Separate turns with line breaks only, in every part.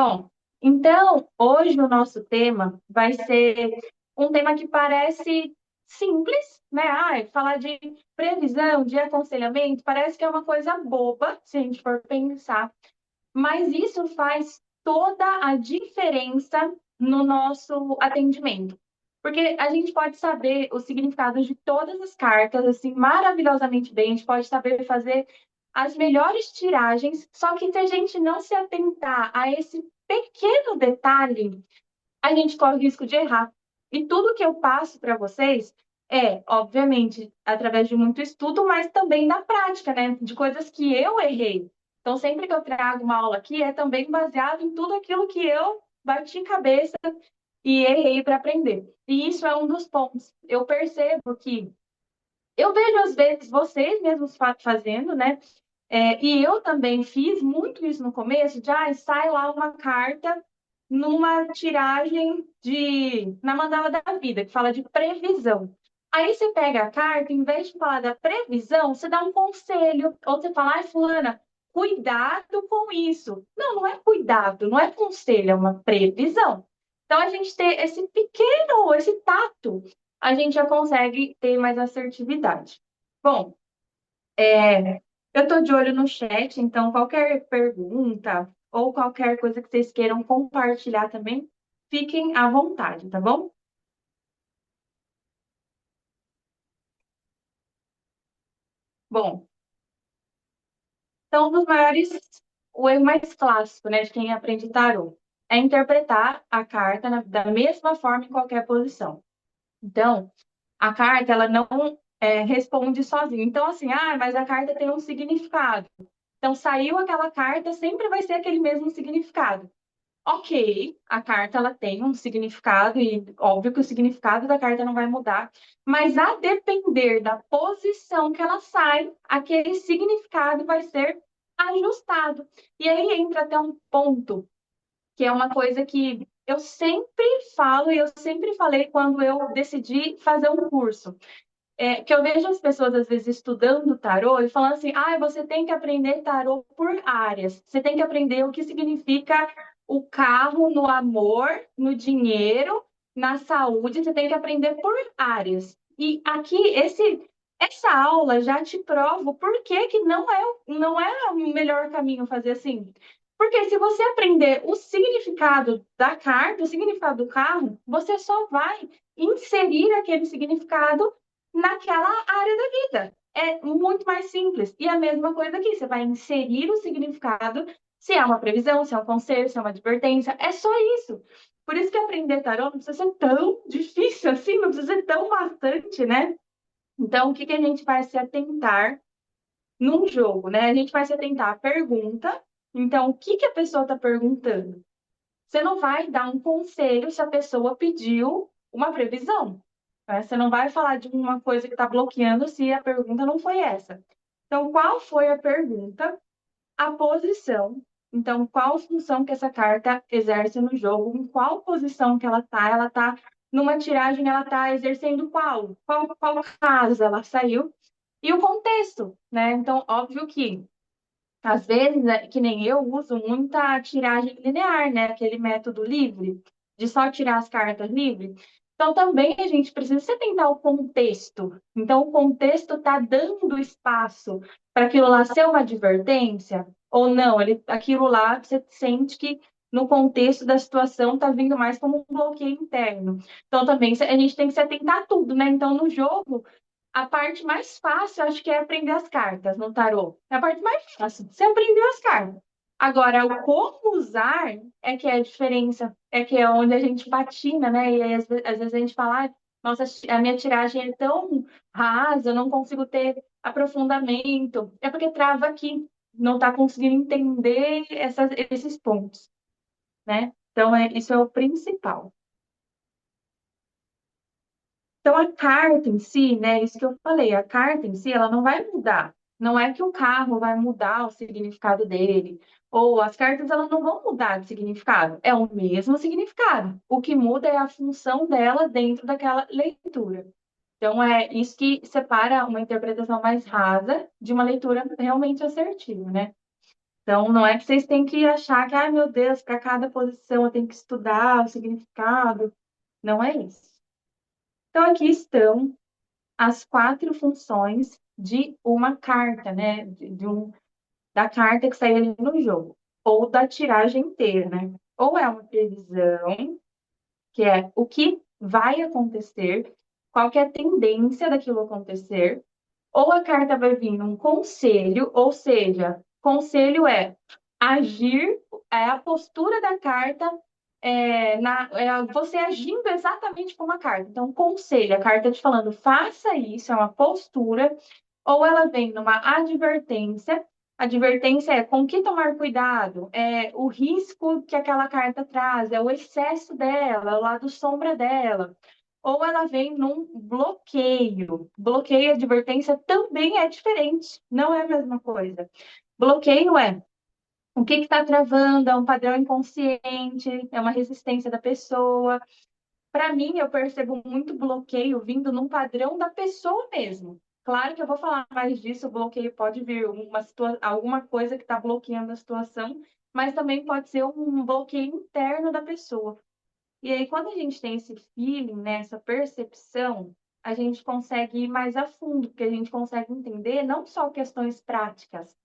Bom, então hoje o nosso tema vai ser um tema que parece simples, né? Falar de previsão, de aconselhamento, parece que é uma coisa boba, se a gente for pensar, mas isso faz toda a diferença no nosso atendimento. Porque a gente pode saber os significados de todas as cartas, assim, maravilhosamente bem, a gente pode saber fazer as melhores tiragens, só que se a gente não se atentar a esse pequeno detalhe, a gente corre o risco de errar. E tudo que eu passo para vocês é, obviamente, através de muito estudo, mas também da prática, né? De coisas que eu errei. Então, sempre que eu trago uma aula aqui, é também baseado em tudo aquilo que eu bati cabeça e errei para aprender. E isso é um dos pontos. Eu percebo que eu vejo, às vezes, vocês mesmos fazendo, né? E eu também fiz muito isso no começo, de sai lá uma carta numa tiragem na Mandala da Vida, que fala de previsão. Aí você pega a carta, em vez de falar da previsão, você dá um conselho, ou você fala, fulana, cuidado com isso. Não, não é cuidado, não é conselho, é uma previsão. Então, a gente ter esse pequeno, esse tato, a gente já consegue ter mais assertividade. Bom, eu estou de olho no chat, então qualquer pergunta ou qualquer coisa que vocês queiram compartilhar também, fiquem à vontade, tá bom? Bom, então, um dos maiores, o erro mais clássico, né, de quem aprende tarô, é interpretar a carta da mesma forma em qualquer posição. Então, a carta, ela não responde sozinha. Então, assim, mas a carta tem um significado. Então, saiu aquela carta, sempre vai ser aquele mesmo significado. Ok, a carta ela tem um significado e óbvio que o significado da carta não vai mudar, mas a depender da posição que ela sai, aquele significado vai ser ajustado. E aí entra até um ponto que é uma coisa que eu sempre falo e eu sempre falei quando eu decidi fazer um curso. Que eu vejo as pessoas, às vezes, estudando tarô e falando assim: você tem que aprender tarô por áreas. Você tem que aprender o que significa o carro no amor, no dinheiro, na saúde. Você tem que aprender por áreas. E aqui, essa aula já te prova o porquê que não é o melhor caminho fazer assim. Porque se você aprender o significado da carta, o significado do carro, você só vai inserir aquele significado naquela área da vida. É muito mais simples. E a mesma coisa aqui, você vai inserir o significado, se é uma previsão, se é um conselho, se é uma advertência, é só isso. Por isso que aprender tarô não precisa ser tão difícil assim, não precisa ser tão bastante, né? Então, o que que a gente vai se atentar num jogo, né? A gente vai se atentar à pergunta. Então, o que que a pessoa está perguntando? Você não vai dar um conselho se a pessoa pediu uma previsão, né? Você não vai falar de uma coisa que está bloqueando se a pergunta não foi essa. Então, qual foi a pergunta? A posição. Então, qual função que essa carta exerce no jogo? Em qual posição que ela está? Ela está numa tiragem, ela está exercendo qual? Qual casa ela saiu? E o contexto, né? Então, óbvio que às vezes, que nem eu uso muita tiragem linear, né? Aquele método livre, de só tirar as cartas livre. Então, também a gente precisa se atentar ao contexto. Então, o contexto está dando espaço para aquilo lá ser uma advertência ou não? Aquilo lá, você sente que no contexto da situação está vindo mais como um bloqueio interno. Então, também a gente tem que se atentar a tudo, né? Então, no jogo, a parte mais fácil, acho que é aprender as cartas no tarô. É a parte mais fácil. Você aprendeu as cartas. Agora, o como usar é que é a diferença. É que é onde a gente patina, né? E aí, às vezes a gente fala, nossa, a minha tiragem é tão rasa, eu não consigo ter aprofundamento. É porque trava aqui. Não está conseguindo entender esses pontos, né? Então, isso é o principal. Então, a carta em si, né, isso que eu falei, a carta em si, ela não vai mudar. Não é que o carro vai mudar o significado dele, ou as cartas elas não vão mudar de significado, é o mesmo significado. O que muda é a função dela dentro daquela leitura. Então, é isso que separa uma interpretação mais rasa de uma leitura realmente assertiva, né? Então, não é que vocês têm que achar que, ai meu Deus, para cada posição eu tenho que estudar o significado. Não é isso. Então, aqui estão as 4 funções de uma carta, né? Da carta que sai ali no jogo, ou da tiragem inteira, né? Ou é uma previsão, que é o que vai acontecer, qual que é a tendência daquilo acontecer, ou a carta vai vir num conselho, ou seja, conselho é agir, é a postura da carta, você agindo exatamente como a carta. Então, conselho, a carta te falando, faça isso, é uma postura, ou ela vem numa advertência. Advertência é com que tomar cuidado, é o risco que aquela carta traz, é o excesso dela, é o lado sombra dela. Ou ela vem num bloqueio. Bloqueio e advertência também é diferente, não é a mesma coisa. Bloqueio é o que está travando, é um padrão inconsciente, é uma resistência da pessoa. Para mim, eu percebo muito bloqueio vindo num padrão da pessoa mesmo. Claro que eu vou falar mais disso, o bloqueio pode vir alguma coisa que está bloqueando a situação, mas também pode ser um bloqueio interno da pessoa. E aí, quando a gente tem esse feeling, né, essa percepção, a gente consegue ir mais a fundo, porque a gente consegue entender não só questões práticas,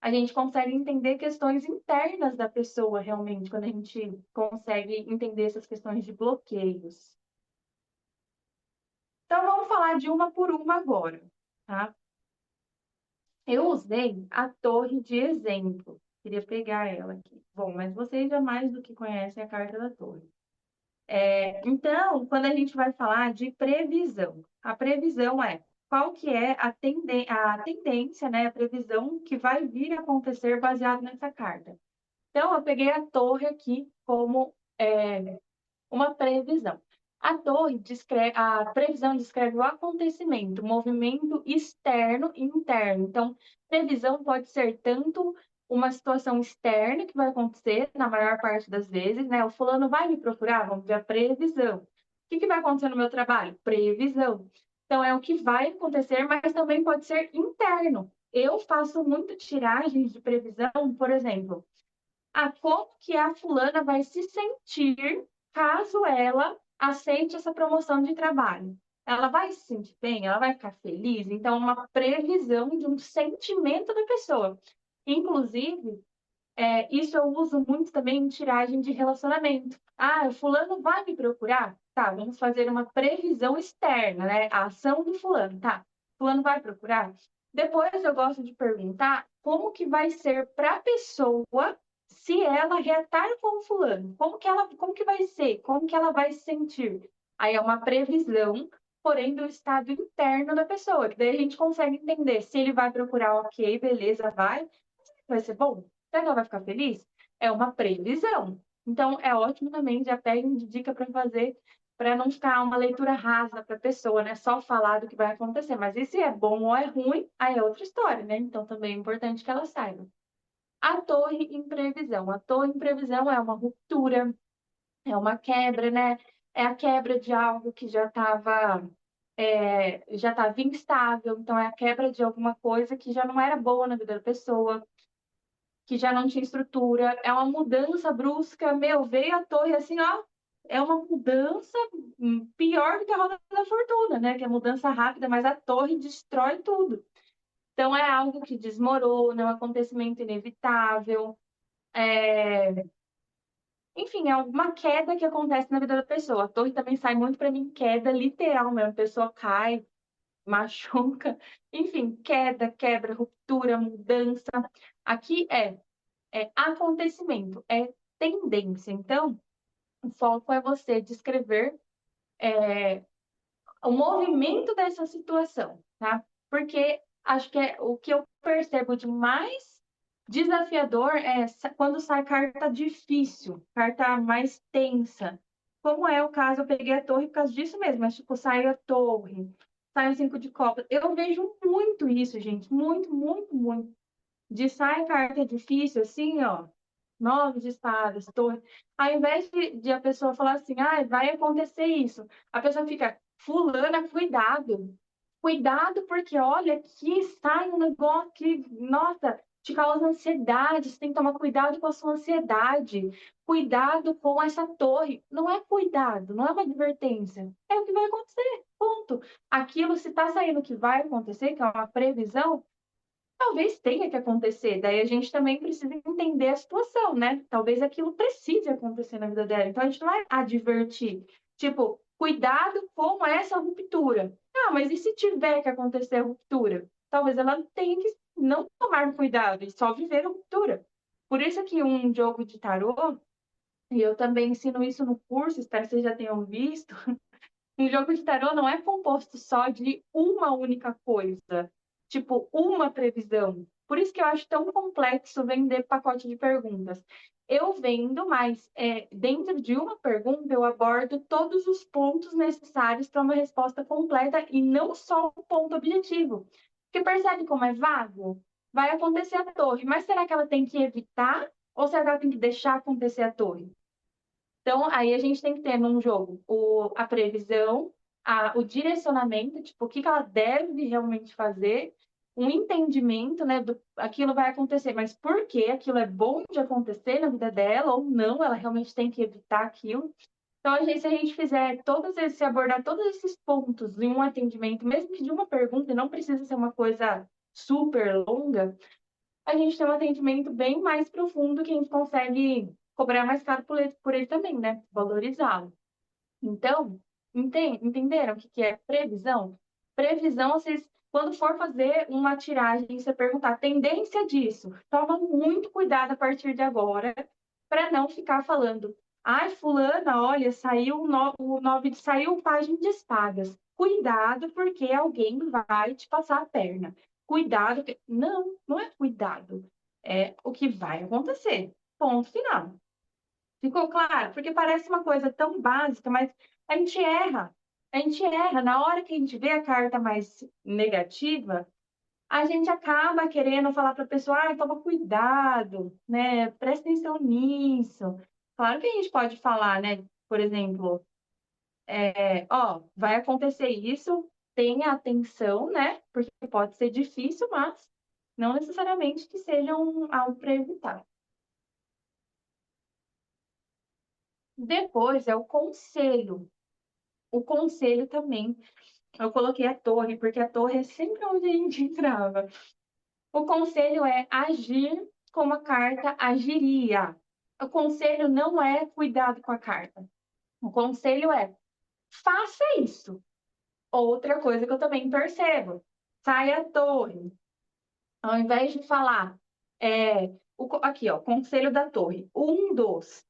a gente consegue entender questões internas da pessoa realmente, quando a gente consegue entender essas questões de bloqueios. Então, vamos falar de uma por uma agora, tá? Eu usei a torre de exemplo. Queria pegar ela aqui. Bom, mas vocês já mais do que conhecem a carta da torre. Então, quando a gente vai falar de previsão, a previsão é qual que é a tendência, né, a previsão que vai vir a acontecer baseado nessa carta. Então, eu peguei a torre aqui como uma previsão. A previsão descreve o acontecimento, o movimento externo e interno. Então, previsão pode ser tanto uma situação externa que vai acontecer na maior parte das vezes, né? O fulano vai me procurar, vamos ver a previsão. O que vai acontecer no meu trabalho? Previsão. Então, é o que vai acontecer, mas também pode ser interno. Eu faço muito tiragens de previsão, por exemplo, como que a fulana vai se sentir caso ela aceite essa promoção de trabalho. Ela vai se sentir bem? Ela vai ficar feliz? Então, uma previsão de um sentimento da pessoa. Inclusive, isso eu uso muito também em tiragem de relacionamento. Ah, o fulano vai me procurar? Tá, vamos fazer uma previsão externa, né? A ação do fulano, tá? Fulano vai procurar? Depois eu gosto de perguntar como que vai ser para a pessoa se ela reatar com o fulano. Como que vai ser? Como que ela vai se sentir? Aí é uma previsão, porém do estado interno da pessoa, que daí a gente consegue entender se ele vai procurar, ok, beleza, vai ser bom? Será que ela vai ficar feliz? É uma previsão. Então, é ótimo também, já peguem de dica para fazer, para não ficar uma leitura rasa para a pessoa, né? Só falar do que vai acontecer. Mas e se é bom ou é ruim, aí é outra história, né? Então, também é importante que ela saiba. A torre em previsão. A torre em previsão é uma ruptura, é uma quebra, né? É a quebra de algo que já estava instável. Então, é a quebra de alguma coisa que já não era boa na vida da pessoa, que já não tinha estrutura, é uma mudança brusca, meu, veio a torre assim, ó, é uma mudança pior do que a roda da fortuna, né? Que é mudança rápida, mas a torre destrói tudo. Então é algo que desmorona, é um acontecimento inevitável, enfim, é uma queda que acontece na vida da pessoa. A torre também sai muito para mim queda literal mesmo, a pessoa cai, machuca, enfim, queda, quebra, ruptura, mudança. Aqui é acontecimento, é tendência. Então, o foco é você descrever o movimento dessa situação, tá? Porque acho que o que eu percebo de mais desafiador é quando sai carta difícil, carta mais tensa. Como é o caso, eu peguei a torre por causa disso mesmo, mas tipo, sai a torre, sai o 5 de copas. Eu vejo muito isso, gente, muito, muito, muito. De sai carta difícil, assim, ó, 9 de espadas, torre. Ao invés de a pessoa falar assim, ah, vai acontecer isso, a pessoa fica, fulana, cuidado. Cuidado, porque olha, aqui sai um negócio que, nossa, te causa ansiedade, você tem que tomar cuidado com a sua ansiedade, cuidado com essa torre. Não é cuidado, não é uma advertência, é o que vai acontecer, ponto. Aquilo, se está saindo que vai acontecer, que é uma previsão, talvez tenha que acontecer. Daí a gente também precisa entender a situação, né? Talvez aquilo precise acontecer na vida dela. Então a gente não vai advertir, tipo, cuidado com essa ruptura. Ah, mas e se tiver que acontecer a ruptura? Talvez ela tenha que não tomar cuidado e só viver a ruptura. Por isso que um jogo de tarô, e eu também ensino isso no curso, espero que vocês já tenham visto, um jogo de tarô não é composto só de uma única coisa, tipo, uma previsão. Por isso que eu acho tão complexo vender pacote de perguntas. Eu vendo, mas dentro de uma pergunta eu abordo todos os pontos necessários para uma resposta completa e não só o ponto objetivo. Porque percebe como é vago? Vai acontecer a torre, mas será que ela tem que evitar ou será que ela tem que deixar acontecer a torre? Então, aí a gente tem que ter num jogo a previsão, o direcionamento, tipo, o que ela deve realmente fazer, um entendimento, né, do aquilo vai acontecer, mas por que aquilo é bom de acontecer na vida dela ou não, ela realmente tem que evitar aquilo. Então, se a gente fizer se abordar todos esses pontos em um atendimento, mesmo que de uma pergunta, e não precisa ser uma coisa super longa, a gente tem um atendimento bem mais profundo que a gente consegue cobrar mais caro por ele também, né? Valorizá-lo. Então, entenderam o que é previsão? Previsão, vocês, quando for fazer uma tiragem, você perguntar a tendência disso, toma muito cuidado a partir de agora para não ficar falando, ai, fulana, olha, saiu página de espadas. Cuidado, porque alguém vai te passar a perna. Cuidado, não, não é cuidado. É o que vai acontecer. Ponto final. Ficou claro? Porque parece uma coisa tão básica, mas a gente erra. A gente erra. Na hora que a gente vê a carta mais negativa, a gente acaba querendo falar para a pessoa, ah, toma cuidado, né? Presta atenção nisso. Claro que a gente pode falar, né? Por exemplo, ó, vai acontecer isso, tenha atenção, né? Porque pode ser difícil, mas não necessariamente que seja algo para evitar. Depois é o conselho. O conselho também. Eu coloquei a torre, porque a torre é sempre onde a gente entrava. O conselho é agir como a carta agiria. O conselho não é cuidado com a carta. O conselho é faça isso. Outra coisa que eu também percebo, sai a torre. Ao invés de falar, aqui, ó, conselho da torre. Um dos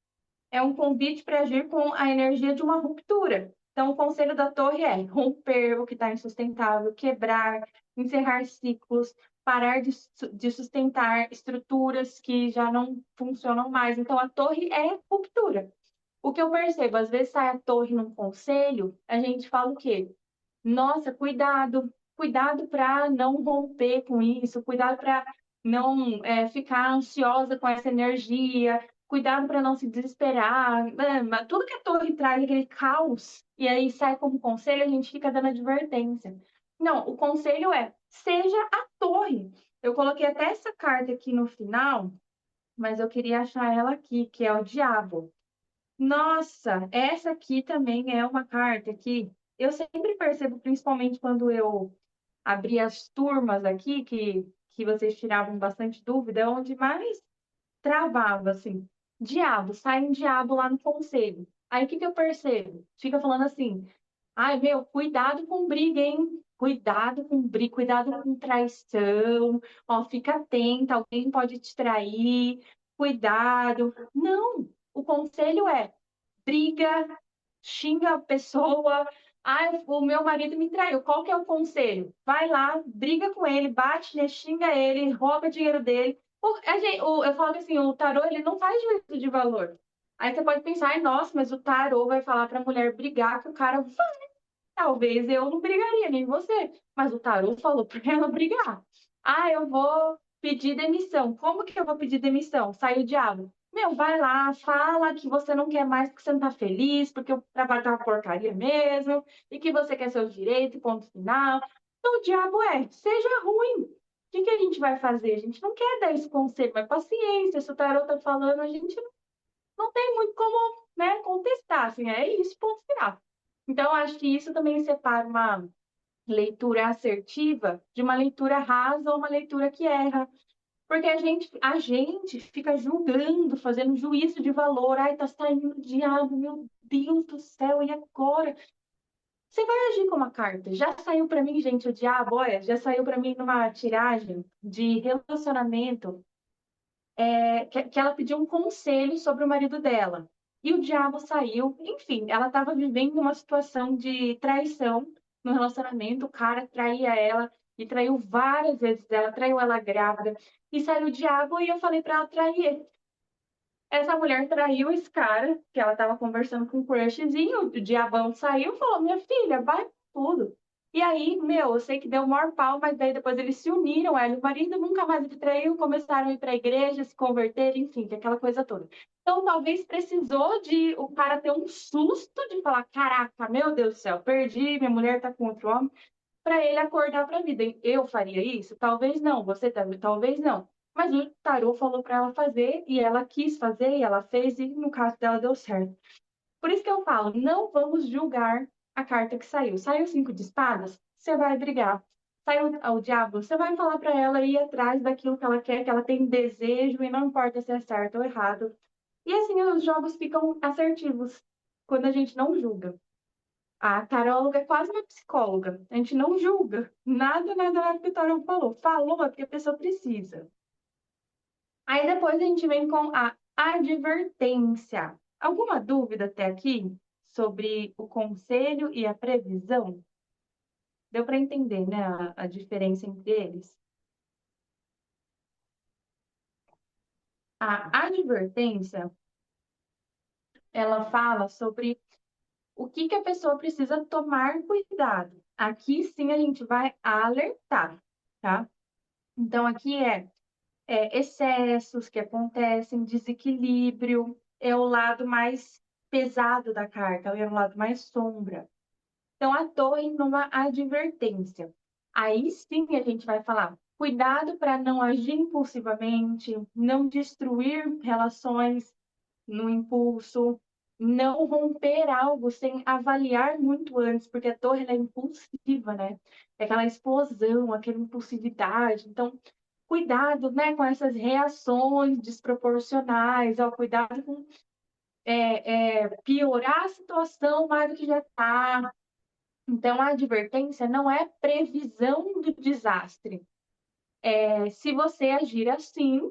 é um convite para agir com a energia de uma ruptura. Então, o conselho da torre é romper o que está insustentável, quebrar, encerrar ciclos, parar de sustentar estruturas que já não funcionam mais. Então, a torre é ruptura. O que eu percebo, às vezes sai a torre num conselho, a gente fala o quê? Nossa, cuidado, cuidado para não romper com isso, cuidado para não ficar ansiosa com essa energia, cuidado para não se desesperar. Mas tudo que a torre traz, aquele caos, e aí sai como conselho, a gente fica dando advertência. Não, o conselho é, seja a torre. Eu coloquei até essa carta aqui no final, mas eu queria achar ela aqui, que é o diabo. Nossa, essa aqui também é uma carta que eu sempre percebo, principalmente quando eu abri as turmas aqui, que vocês tiravam bastante dúvida, é onde mais travava, assim. Diabo, sai um diabo lá no conselho. Aí o que eu percebo? Fica falando assim, ai, meu, cuidado com briga, hein? Cuidado com briga, cuidado com traição, ó, fica atenta, alguém pode te trair, cuidado. Não, o conselho é briga, xinga a pessoa. Ai, o meu marido me traiu. Qual que é o conselho? Vai lá, briga com ele, bate, né, xinga ele, rouba dinheiro dele. Eu falo assim, o tarô ele não faz juízo de valor. Aí você pode pensar, ai, nossa, mas o tarô vai falar para a mulher brigar que o cara vai. Talvez eu não brigaria, nem você. Mas o tarô falou para ela brigar. Ah, eu vou pedir demissão. Como que eu vou pedir demissão? Sai o diabo. Meu, vai lá, fala que você não quer mais, porque você não tá feliz, porque o trabalho tá uma porcaria mesmo, e que você quer seus direitos, ponto final. Então, o diabo seja ruim. que a gente vai fazer? A gente não quer dar esse conselho, mas paciência, se o tarô tá falando, a gente não tem muito como, né, contestar, assim, é isso, ponto final. Então, acho que isso também separa uma leitura assertiva de uma leitura rasa ou uma leitura que erra. Porque a gente fica julgando, fazendo juízo de valor. Ai, tá saindo o diabo, meu Deus do céu, e agora? Você vai agir como a carta. Já saiu para mim, gente, o diabo, olha, já saiu para mim numa tiragem de relacionamento, que ela pediu um conselho sobre o marido dela. E o diabo saiu, enfim, ela estava vivendo uma situação de traição no relacionamento, o cara traía ela e traiu várias vezes ela, traiu ela grávida, e saiu o diabo e eu falei para ela trair ele. Essa mulher traiu esse cara, que ela estava conversando com um crushzinho, o diabão saiu e falou: Minha filha, vai com tudo. E aí, meu, eu sei que deu o maior pau, mas daí depois eles se uniram, ela e o marido nunca mais ele traiu, começaram a ir para a igreja, se converter, enfim, que aquela coisa toda. Então, talvez precisou de o cara ter um susto de falar: Caraca, meu Deus do céu, perdi, minha mulher tá com outro homem para ele acordar para a vida. Eu faria isso? Talvez não. Você também, talvez não. Mas o tarô falou para ela fazer e ela quis fazer e ela fez e no caso dela deu certo. Por isso que eu falo, não vamos julgar a carta que saiu. Saiu 5 de espadas, você vai brigar. Saiu o diabo, você vai falar para ela ir atrás daquilo que ela quer, que ela tem desejo e não importa se é certo ou errado. E assim os jogos ficam assertivos quando a gente não julga. A taróloga é quase uma psicóloga. A gente não julga. Nada que o tarólogo falou. Falou é porque a pessoa precisa. Aí depois a gente vem com a advertência. Alguma dúvida até aqui sobre o conselho e a previsão? Deu para entender, né, a diferença entre eles? A advertência, ela fala sobre o que que a pessoa precisa tomar cuidado. Aqui sim a gente vai alertar, tá? Então aqui excessos que acontecem, desequilíbrio, é o lado mais pesado da carta, é o lado mais sombra. Então, a torre numa advertência. Aí sim a gente vai falar, cuidado para não agir impulsivamente, não destruir relações no impulso, não romper algo sem avaliar muito antes, porque a torre ela é impulsiva, né? É aquela explosão, aquela impulsividade. Então, cuidado, né, com essas reações desproporcionais, ó, cuidado com piorar a situação mais do que já está. Então, a advertência não é previsão do desastre. Se você agir assim,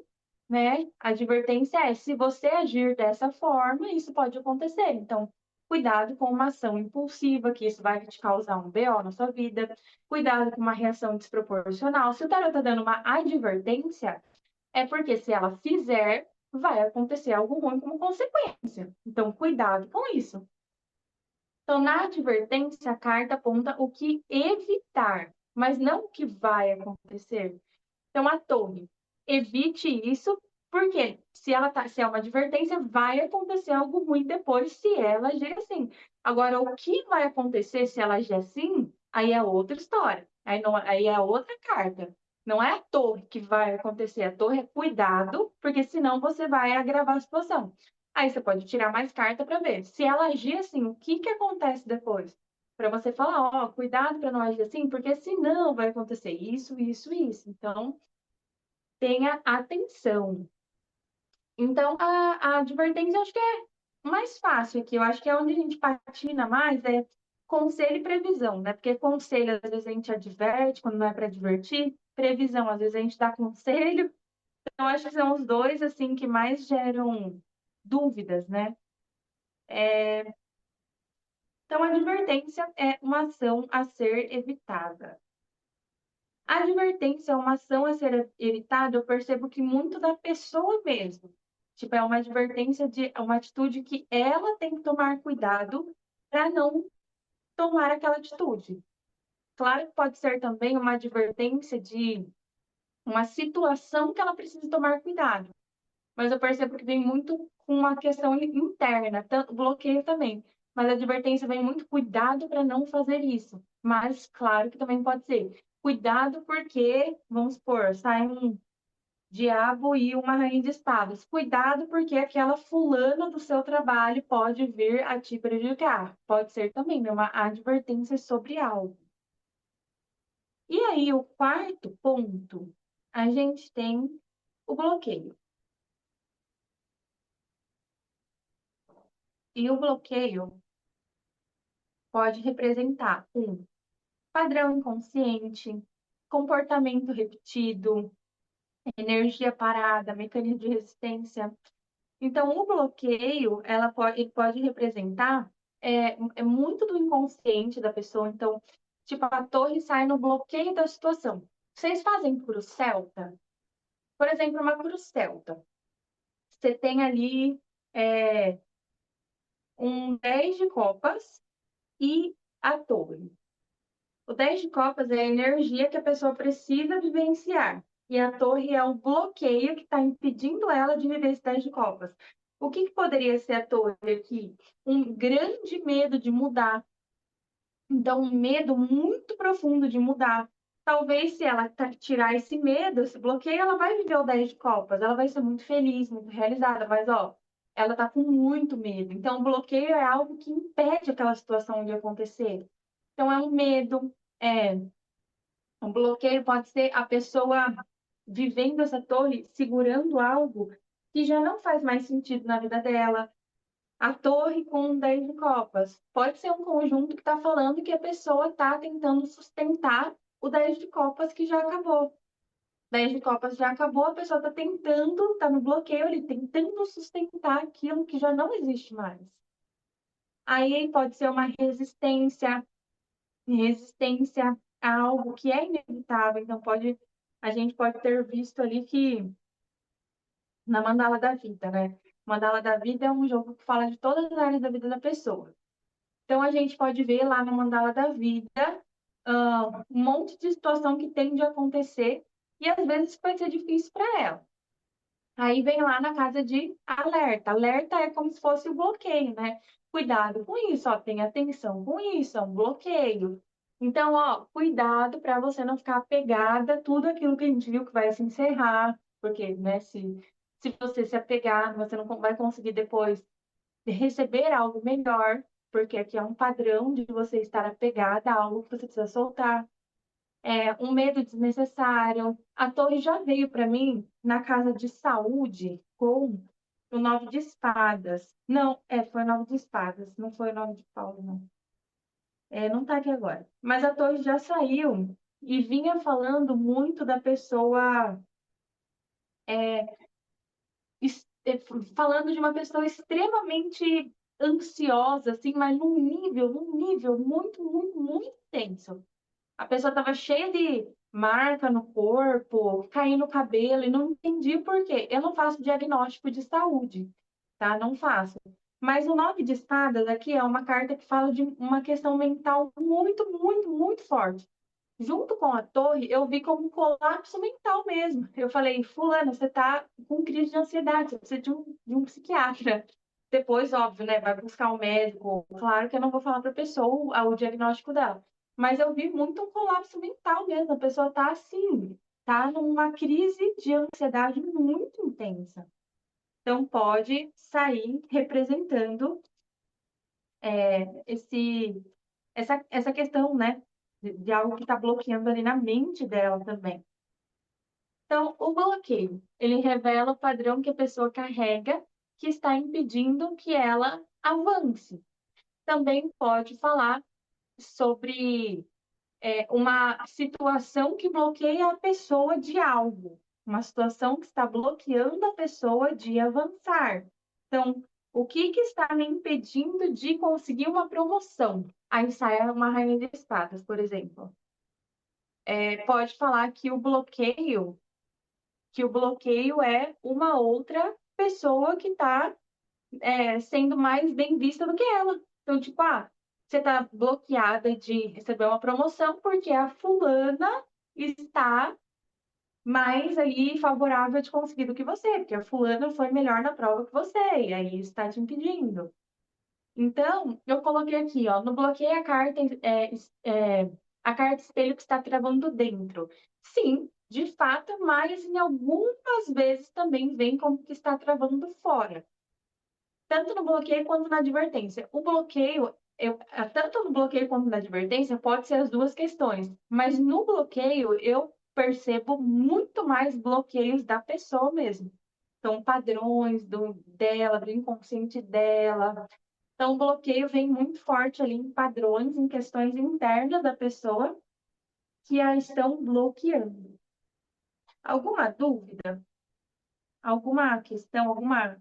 né, a advertência é, se você agir dessa forma, isso pode acontecer. Então, cuidado com uma ação impulsiva, que isso vai te causar um BO na sua vida. Cuidado com uma reação desproporcional. Se o tarot está dando uma advertência, é porque se ela fizer, vai acontecer algo ruim como consequência. Então, cuidado com isso. Então, na advertência, a carta aponta o que evitar, mas não o que vai acontecer. Então, a torre, evite isso, porque se é uma advertência, vai acontecer algo ruim depois se ela agir assim. Agora, o que vai acontecer se ela agir assim, aí é outra história. Aí, não, aí é outra carta. Não é a torre que vai acontecer, a torre é cuidado, porque senão você vai agravar a situação. Aí você pode tirar mais carta para ver. Se ela agir assim, o que que acontece depois? Para você falar, ó, cuidado para não agir assim, porque senão vai acontecer isso, isso, isso. Então, tenha atenção. Então, a advertência eu acho que é mais fácil aqui. Eu acho que é onde a gente patina mais, é conselho e previsão, né? Porque conselho, às vezes, a gente adverte quando não é para advertir. Previsão, às vezes, a gente dá conselho. Então, acho que são os dois, assim, que mais geram dúvidas, né? Então, a advertência é uma ação a ser evitada. A advertência é uma ação a ser evitada, eu percebo que muito da pessoa mesmo. Tipo, é uma advertência de uma atitude que ela tem que tomar cuidado para não tomar aquela atitude. Claro que pode ser também uma advertência de uma situação que ela precisa tomar cuidado. Mas eu percebo que vem muito com uma questão interna, bloqueio também. Mas a advertência vem muito cuidado para não fazer isso. Mas claro que também pode ser. Cuidado porque, vamos supor, sai um diabo e uma rainha de espadas. Cuidado porque aquela fulana do seu trabalho pode vir a te prejudicar. Pode ser também, né, uma advertência sobre algo. E aí, o quarto ponto, a gente tem o bloqueio. E o bloqueio pode representar um padrão inconsciente, comportamento repetido, energia parada, mecanismo de resistência. Então, o bloqueio, ele pode representar é muito do inconsciente da pessoa. Então, tipo, a torre sai no bloqueio da situação. Vocês fazem cruz celta? Por exemplo, uma cruz celta. Você tem ali é, um 10 de copas e a torre. O 10 de copas é a energia que a pessoa precisa vivenciar. E a torre é o bloqueio que está impedindo ela de viver esse 10 de copas. O que poderia ser a torre aqui? Um grande medo de mudar. Então, um medo muito profundo de mudar. Talvez, se ela tirar esse medo, esse bloqueio, ela vai viver o 10 de copas. Ela vai ser muito feliz, muito realizada. Mas, ó, ela tá com muito medo. Então, o bloqueio é algo que impede aquela situação de acontecer. Então, é um medo, é um bloqueio pode ser a pessoa vivendo essa torre, segurando algo que já não faz mais sentido na vida dela. A torre com 10 de copas. Pode ser um conjunto que está falando que a pessoa está tentando sustentar o 10 de copas que já acabou. 10 de copas já acabou, a pessoa está tentando, está no bloqueio ali, tentando sustentar aquilo que já não existe mais. Aí pode ser uma resistência a algo que é inevitável. Então, a gente pode ter visto ali que na Mandala da Vida, né? Mandala da Vida é um jogo que fala de todas as áreas da vida da pessoa. Então, a gente pode ver lá no Mandala da Vida um monte de situação que tende a acontecer e às vezes vai ser difícil para ela. Aí vem lá na casa de alerta. Alerta é como se fosse o bloqueio, né? Cuidado com isso, ó, tenha atenção com isso, é um bloqueio. Então, ó, cuidado para você não ficar apegada a tudo aquilo que a gente viu que vai se encerrar, porque, né, se você se apegar, você não vai conseguir depois receber algo melhor, porque aqui é um padrão de você estar apegada a algo que você precisa soltar. Um medo desnecessário. A torre já veio para mim na casa de saúde com o 9 de espadas. Não, foi o 9 de espadas, não foi o 9 de paus, não. Não tá aqui agora. Mas a torre já saiu e vinha falando muito da pessoa, é, falando de uma pessoa extremamente ansiosa, assim, mas num nível muito, muito, muito tenso. A pessoa estava cheia de marca no corpo, caindo o cabelo, e não entendi por quê. Eu não faço diagnóstico de saúde, tá? Não faço. Mas o 9 de espadas aqui é uma carta que fala de uma questão mental muito, muito, muito forte. Junto com a torre, eu vi como um colapso mental mesmo. Eu falei, fulano, você tá com crise de ansiedade, você precisa de um psiquiatra. Depois, óbvio, né, vai buscar um médico. Claro que eu não vou falar para a pessoa o diagnóstico dela. Mas eu vi muito um colapso mental mesmo. A pessoa tá assim, tá numa crise de ansiedade muito intensa. Então, pode sair representando essa questão, né, de algo que está bloqueando ali na mente dela também. Então, o bloqueio, ele revela o padrão que a pessoa carrega que está impedindo que ela avance. Também pode falar sobre uma situação que bloqueia a pessoa de algo, uma situação que está bloqueando a pessoa de avançar. Então, o que está me impedindo de conseguir uma promoção? Aí sai uma rainha de espadas, por exemplo. Pode falar que o bloqueio é uma outra pessoa que está sendo mais bem vista do que ela. Então, tipo, você está bloqueada de receber uma promoção porque a fulana está mais ali favorável de conseguir do que você, porque a fulana foi melhor na prova que você, e aí isso está te impedindo. Então, eu coloquei aqui, ó, no bloqueio a carta a carta espelho que está travando dentro. Sim, de fato, mas em algumas vezes também vem como que está travando fora. Tanto no bloqueio quanto na advertência. O bloqueio, tanto no bloqueio quanto na advertência, pode ser as duas questões. Mas no bloqueio, eu percebo muito mais bloqueios da pessoa mesmo. Então, padrões dela, do inconsciente dela. Então, o bloqueio vem muito forte ali em padrões, em questões internas da pessoa que a estão bloqueando. Alguma dúvida? Alguma questão? Alguma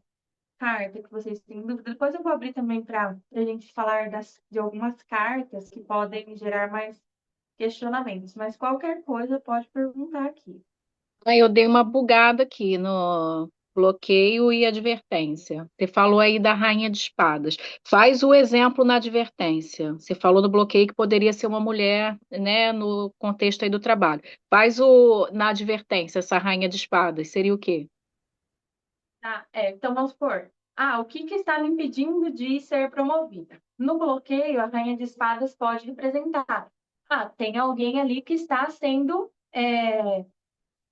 carta que vocês têm dúvida? Depois eu vou abrir também para a gente falar de algumas cartas que podem gerar mais questionamentos, mas qualquer coisa pode perguntar aqui.
Aí eu dei uma bugada aqui no bloqueio e advertência. Você falou aí da rainha de espadas. Faz o exemplo na advertência. Você falou no bloqueio que poderia ser uma mulher, né, no contexto aí do trabalho. Faz o na advertência, essa rainha de espadas. Seria o quê?
Tá? Então vamos supor, o que que está me impedindo de ser promovida? No bloqueio, a rainha de espadas pode representar, tem alguém ali que está sendo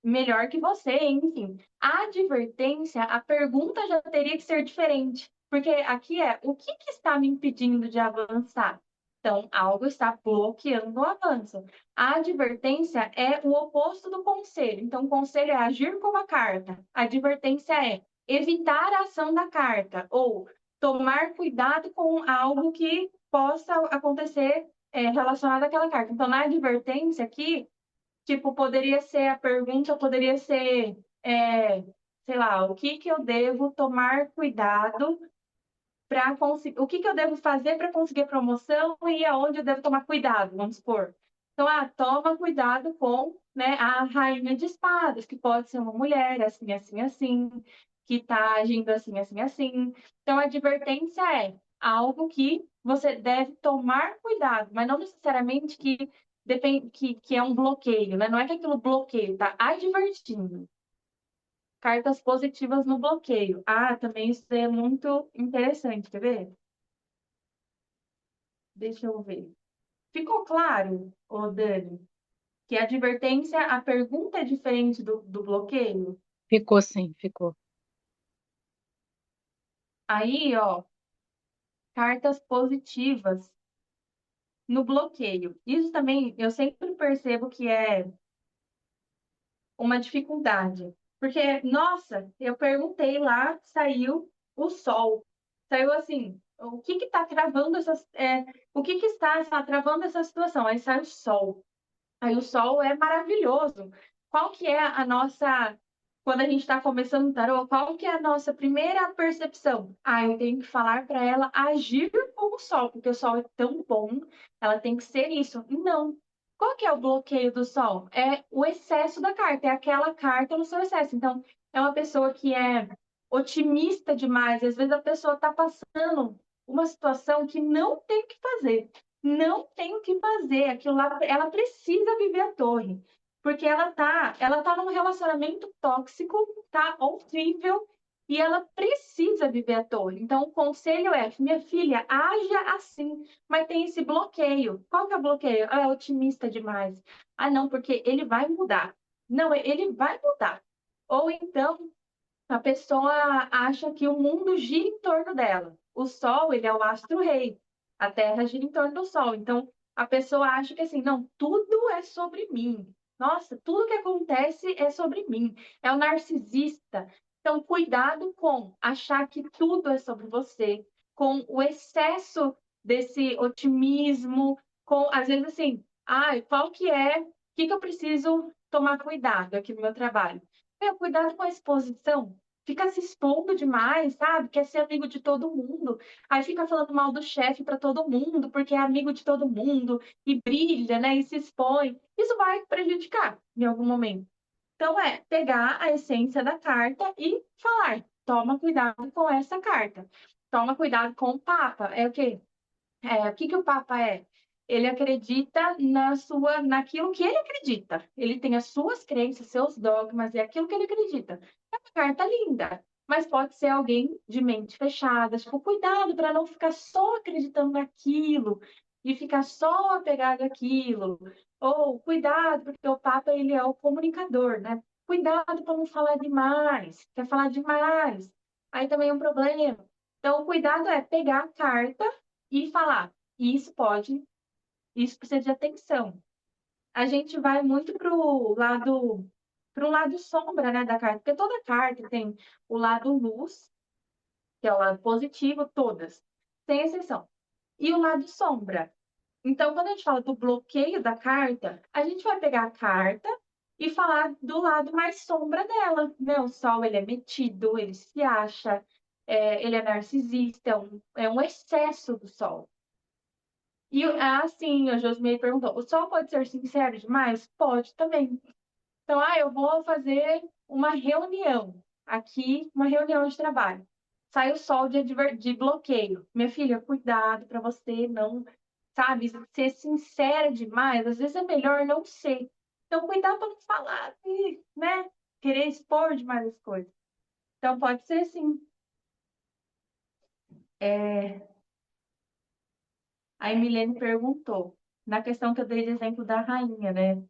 melhor que você, enfim. A advertência, a pergunta já teria que ser diferente, porque aqui o que que está me impedindo de avançar? Então, algo está bloqueando o avanço. A advertência é o oposto do conselho. Então, o conselho é agir como a carta. A advertência é evitar a ação da carta ou tomar cuidado com algo que possa acontecer relacionado àquela carta. Então, na advertência aqui, tipo, poderia ser a pergunta, poderia ser, sei lá, o que que eu devo tomar cuidado para conseguir, o que que eu devo fazer para conseguir promoção e aonde eu devo tomar cuidado, vamos supor. Então, toma cuidado com, né, a rainha de espadas, que pode ser uma mulher, assim, assim, assim, que está agindo assim, assim, assim. Então, a advertência é algo que você deve tomar cuidado, mas não necessariamente que depende que é um bloqueio, né? Não é que aquilo bloqueio, tá advertindo. Cartas positivas no bloqueio. Também isso é muito interessante, quer ver? Deixa eu ver. Ficou claro, ô Dani, que a advertência, a pergunta é diferente do bloqueio?
Ficou sim, ficou.
Aí, ó, cartas positivas no bloqueio. Isso também eu sempre percebo que é uma dificuldade. Porque, nossa, eu perguntei lá, saiu o sol. Saiu assim, o que está travando essas. O que está travando essa situação? Aí sai o sol. Aí o sol é maravilhoso. Qual que é a nossa, quando a gente está começando o tarô, qual que é a nossa primeira percepção? Eu tenho que falar para ela agir como o sol, porque o sol é tão bom, ela tem que ser isso. Não. Qual que é o bloqueio do sol? É o excesso da carta, é aquela carta no seu excesso. Então, é uma pessoa que é otimista demais. Às vezes a pessoa está passando uma situação que não tem o que fazer, não tem o que fazer. Aquilo lá, ela precisa viver a torre, porque ela tá num relacionamento tóxico, tá horrível, e ela precisa viver a torre. Então, o conselho é: minha filha, haja assim, mas tem esse bloqueio. Qual que é o bloqueio? É otimista demais. Não, porque ele vai mudar. Não, ele vai mudar. Ou então, a pessoa acha que o mundo gira em torno dela. O Sol, ele é o astro-rei. A Terra gira em torno do Sol. Então, a pessoa acha que assim, não, tudo é sobre mim. Nossa, tudo que acontece é sobre mim. É o narcisista. Então, cuidado com achar que tudo é sobre você, com o excesso desse otimismo, com, às vezes assim, qual que é, o que que eu preciso tomar cuidado aqui no meu trabalho? Cuidado com a exposição. Fica se expondo demais, sabe? Quer ser amigo de todo mundo. Aí fica falando mal do chefe para todo mundo, porque é amigo de todo mundo e brilha, né? E se expõe. Isso vai prejudicar em algum momento. Então, pegar a essência da carta e falar: toma cuidado com essa carta. Toma cuidado com o Papa. É o quê? O que que o Papa é? Ele acredita naquilo que ele acredita. Ele tem as suas crenças, seus dogmas, e aquilo que ele acredita. É uma carta linda, mas pode ser alguém de mente fechada. Tipo, cuidado para não ficar só acreditando naquilo e ficar só apegado àquilo. Ou cuidado, porque o Papa ele é o comunicador, né? Cuidado para não falar demais, quer falar demais. Aí também é um problema. Então, o cuidado é pegar a carta e falar, isso pode, isso precisa de atenção. A gente vai muito pro lado sombra, né, da carta, porque toda carta tem o lado luz, que é o lado positivo, todas, sem exceção, e o lado sombra. Então, quando a gente fala do bloqueio da carta, a gente vai pegar a carta e falar do lado mais sombra dela, né? O sol, ele é metido, ele se acha, ele é narcisista, é um excesso do sol. E assim, a Josmei perguntou, o sol pode ser sincero demais? Pode também. Então, eu vou fazer uma reunião aqui, uma reunião de trabalho. Sai o sol de bloqueio. Minha filha, cuidado para você não, sabe, ser sincera demais. Às vezes é melhor não ser. Então, cuidado para não falar, né? Querer expor demais as coisas. Então, pode ser sim. É, a Emilene perguntou, na questão que eu dei de exemplo da rainha, né?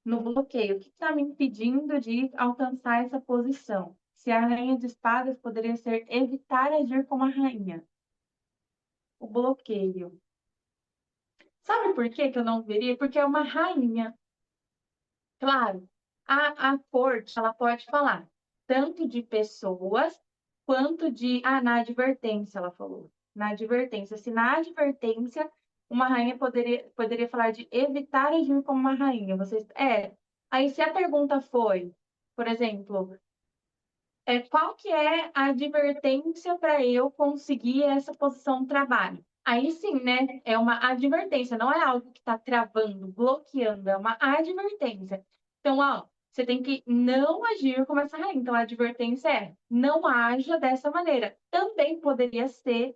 No bloqueio, o que está me impedindo de alcançar essa posição? Se a rainha de espadas poderia ser evitar agir como a rainha. O bloqueio. Sabe por que que eu não veria? Porque é uma rainha. Claro, a corte, ela pode falar tanto de pessoas quanto de. Na advertência, ela falou. Na advertência. Se na advertência uma rainha poderia falar de evitar agir como uma rainha. Vocês, aí, se a pergunta foi, por exemplo, qual que é a advertência para eu conseguir essa posição de trabalho? Aí sim, né? É uma advertência, não é algo que está travando, bloqueando, é uma advertência. Então, você tem que não agir como essa rainha. Então, a advertência é não haja dessa maneira. Também poderia ser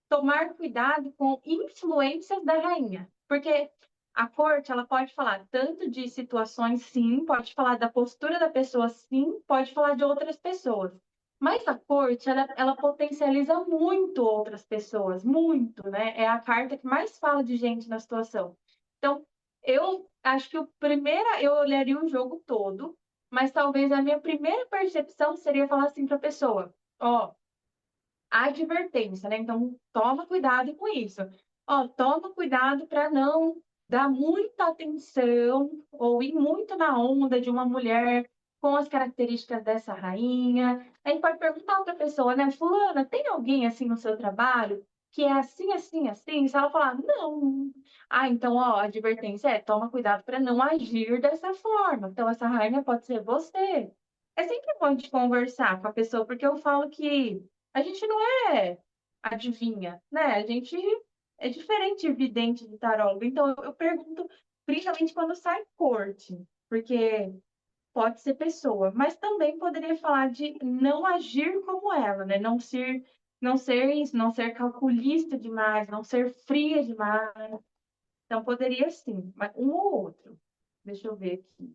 tomar cuidado com influências da rainha, porque a corte ela pode falar tanto de situações, sim, pode falar da postura da pessoa, sim, pode falar de outras pessoas. Mas a corte, ela potencializa muito outras pessoas, muito, né? É a carta que mais fala de gente na situação. Então, eu acho que eu olharia o jogo todo, mas talvez a minha primeira percepção seria falar assim para a pessoa: ó, advertência, né? Então, toma cuidado com isso. Toma cuidado para não dar muita atenção ou ir muito na onda de uma mulher com as características dessa rainha. A gente pode perguntar para a pessoa, né? Fulana, tem alguém assim no seu trabalho que é assim, assim, assim? Se ela falar, não. Então, a advertência toma cuidado para não agir dessa forma. Então, essa rainha pode ser você. É sempre bom de conversar com a pessoa, porque eu falo que a gente não adivinha, né? A gente é diferente vidente de tarólogo. Então, eu pergunto, principalmente quando sai corte, porque pode ser pessoa, mas também poderia falar de não agir como ela, né? Não ser isso, não ser calculista demais, não ser fria demais. Então, poderia sim, mas um ou outro. Deixa eu ver aqui.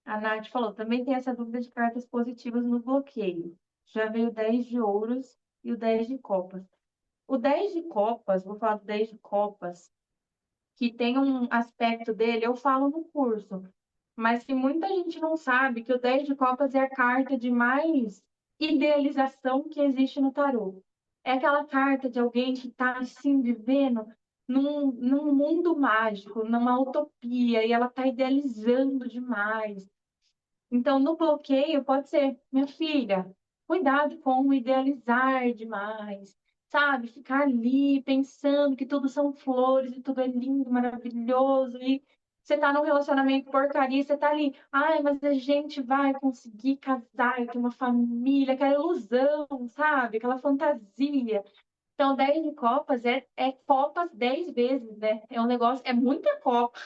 A Nath falou, também tem essa dúvida de cartas positivas no bloqueio. Já veio o 10 de ouros e o 10 de copas. O 10 de copas, vou falar do 10 de copas, que tem um aspecto dele, eu falo no curso, mas que muita gente não sabe que o 10 de copas é a carta de mais idealização que existe no tarô. É aquela carta de alguém que está assim vivendo num mundo mágico, numa utopia, e ela está idealizando demais. Então, no bloqueio, pode ser, minha filha, cuidado com o idealizar demais, sabe? Ficar ali pensando que tudo são flores e tudo é lindo, maravilhoso, e você tá num relacionamento porcaria, você tá ali, mas a gente vai conseguir casar, ter uma família, aquela ilusão, sabe? Aquela fantasia. Então, 10 de copas é copas 10 vezes, né? É um negócio, é muita copa.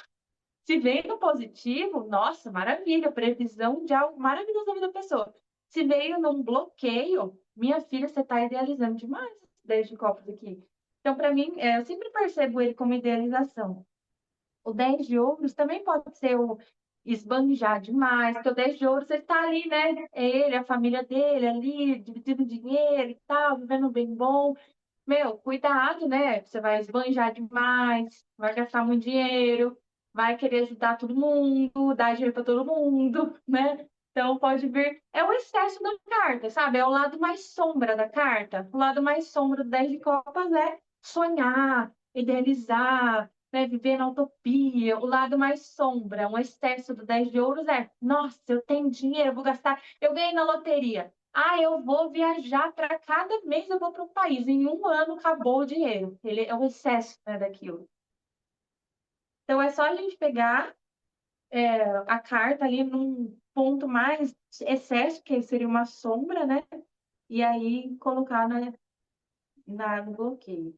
Se veio no positivo, nossa, maravilha, previsão de algo maravilhoso na vida da pessoa. Se veio num bloqueio, minha filha, você está idealizando demais os 10 de copas aqui. Então, para mim, eu sempre percebo ele como idealização. O 10 de ouros também pode ser o esbanjar demais, porque o 10 de ouros ele está ali, né? É ele, a família dele ali, dividindo dinheiro e tal, vivendo bem bom. meu, cuidado, né? Você vai esbanjar demais, vai gastar muito dinheiro, vai querer ajudar todo mundo, dar dinheiro para todo mundo, né? Então pode vir. É o excesso da carta, sabe? É o lado mais sombra da carta. O lado mais sombra do 10 de copas é sonhar, idealizar, né? Viver na utopia. O lado mais sombra, um excesso do 10 de ouros é: nossa, eu tenho dinheiro, eu vou gastar. Eu ganhei na loteria. Ah, eu vou viajar para cada mês eu vou para um país. Em um ano acabou o dinheiro. Ele é o excesso, né, daquilo. Então é só a gente pegar a carta ali num ponto mais excesso, que seria uma sombra, né? E aí colocar no bloqueio.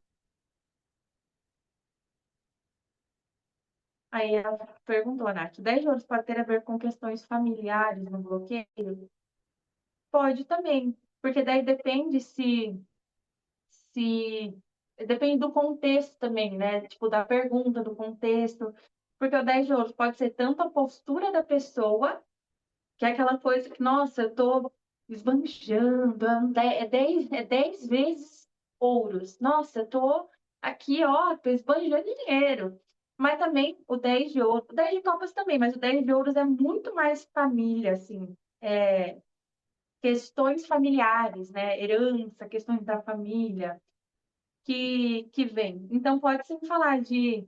Aí ela perguntou, Nath, 10 de ouros pode ter a ver com questões familiares no bloqueio? Pode também, porque daí se depende do contexto também, né? Tipo, da pergunta, do contexto. Porque o 10 de ouros pode ser tanto a postura da pessoa, que é aquela coisa que, nossa, eu tô esbanjando, é 10 vezes ouros. Nossa, eu tô aqui, ó, tô esbanjando dinheiro. Mas também o 10 de ouros, o 10 de copas também, mas o 10 de ouros é muito mais família, assim. Questões familiares, né? Herança, questões da família que vem. Então, pode sim falar de,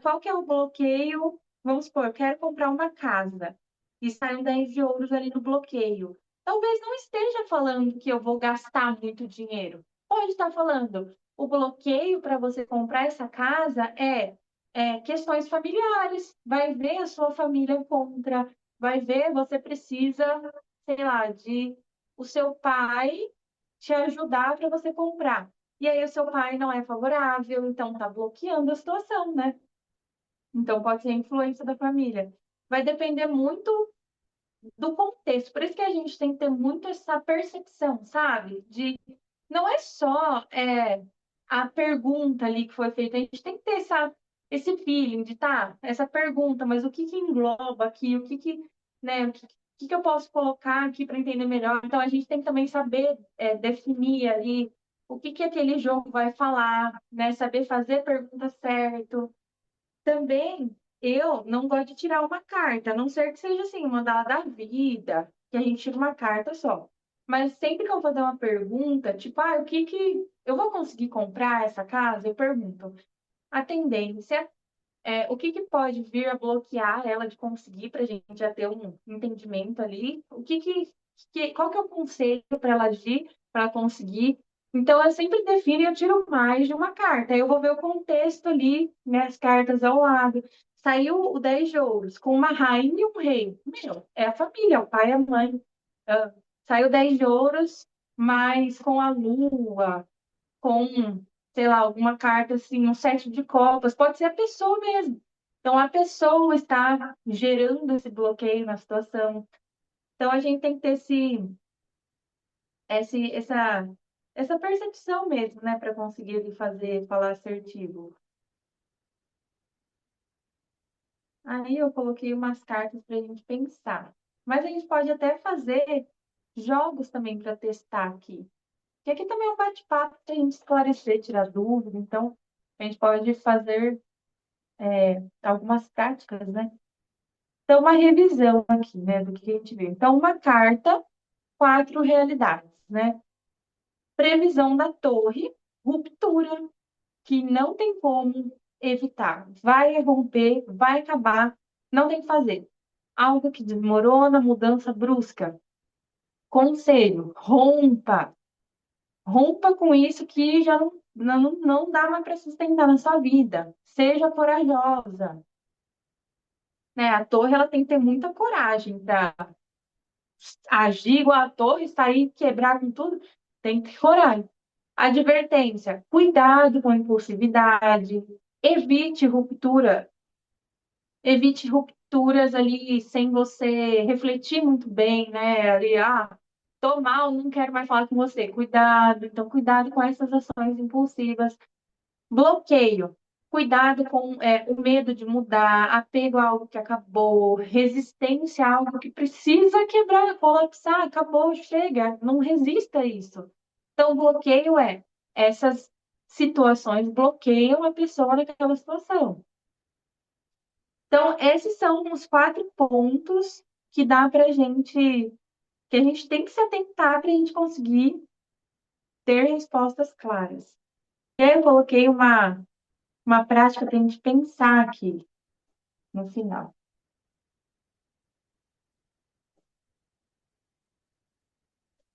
qual que é o bloqueio? Vamos supor, eu quero comprar uma casa e sai um 10 de ouros ali no bloqueio. Talvez não esteja falando que eu vou gastar muito dinheiro. Pode estar falando, o bloqueio para você comprar essa casa é questões familiares. Vai ver a sua família contra, vai ver, você precisa, sei lá, de o seu pai te ajudar para você comprar. E aí o seu pai não é favorável, então tá bloqueando a situação, né? Então pode ser influência da família. Vai depender muito do contexto. Por isso que a gente tem que ter muito essa percepção, sabe? De não é só a pergunta ali que foi feita, a gente tem que ter esse feeling de essa pergunta, mas o que que engloba aqui, né, o que que eu posso colocar aqui para entender melhor? Então a gente tem que também saber definir ali o que que aquele jogo vai falar, né? Saber fazer a pergunta certo. Também eu não gosto de tirar uma carta, a não ser que seja assim, uma da vida, que a gente tira uma carta só. Mas sempre que eu vou fazer uma pergunta, tipo, o que que eu vou conseguir comprar essa casa? Eu pergunto. A tendência o que que pode vir a bloquear ela de conseguir para a gente já ter um entendimento ali? Qual que é o conselho para ela agir, para ela conseguir? Então, eu sempre defino e eu tiro mais de uma carta. Aí eu vou ver o contexto ali, né, as cartas ao lado. Saiu o 10 de ouros com uma rainha e um rei. Meu, é a família, é o pai e a mãe. Ah, saiu 10 de ouros, mas com a lua, com, sei lá, alguma carta assim, um sete de copas, pode ser a pessoa mesmo. Então, a pessoa está gerando esse bloqueio na situação. Então, a gente tem que ter esse, essa, essa percepção mesmo, né, para conseguir ele falar assertivo. Aí eu coloquei umas cartas para a gente pensar. Mas a gente pode até fazer jogos também para testar aqui. Porque aqui também é um bate-papo para a gente esclarecer, tirar dúvida. Então, a gente pode fazer algumas práticas, né? Então, uma revisão aqui, né, do que a gente viu. Então, uma carta, quatro realidades, né? Previsão da torre, ruptura, que não tem como evitar. Vai romper, vai acabar, não tem que fazer. Algo que desmorona, mudança brusca. Conselho, rompa. Rompa com isso que já não dá mais para sustentar na sua vida. Seja corajosa, né? A torre ela tem que ter muita coragem para agir igual a torre, sair, quebrar com tudo, tem que ter coragem. Advertência: cuidado com a impulsividade, evite ruptura, evite rupturas ali sem você refletir muito bem, né? Ali, tô mal, não quero mais falar com você. Cuidado, então, cuidado com essas ações impulsivas. Bloqueio. Cuidado com o medo de mudar, apego a algo que acabou, resistência a algo que precisa quebrar, colapsar, acabou, chega, não resista a isso. Então, bloqueio essas situações bloqueiam a pessoa naquela situação. Então, esses são os 4 pontos que dá para gente, que a gente tem que se atentar para a gente conseguir ter respostas claras. E aí eu coloquei uma prática para a gente pensar aqui no final.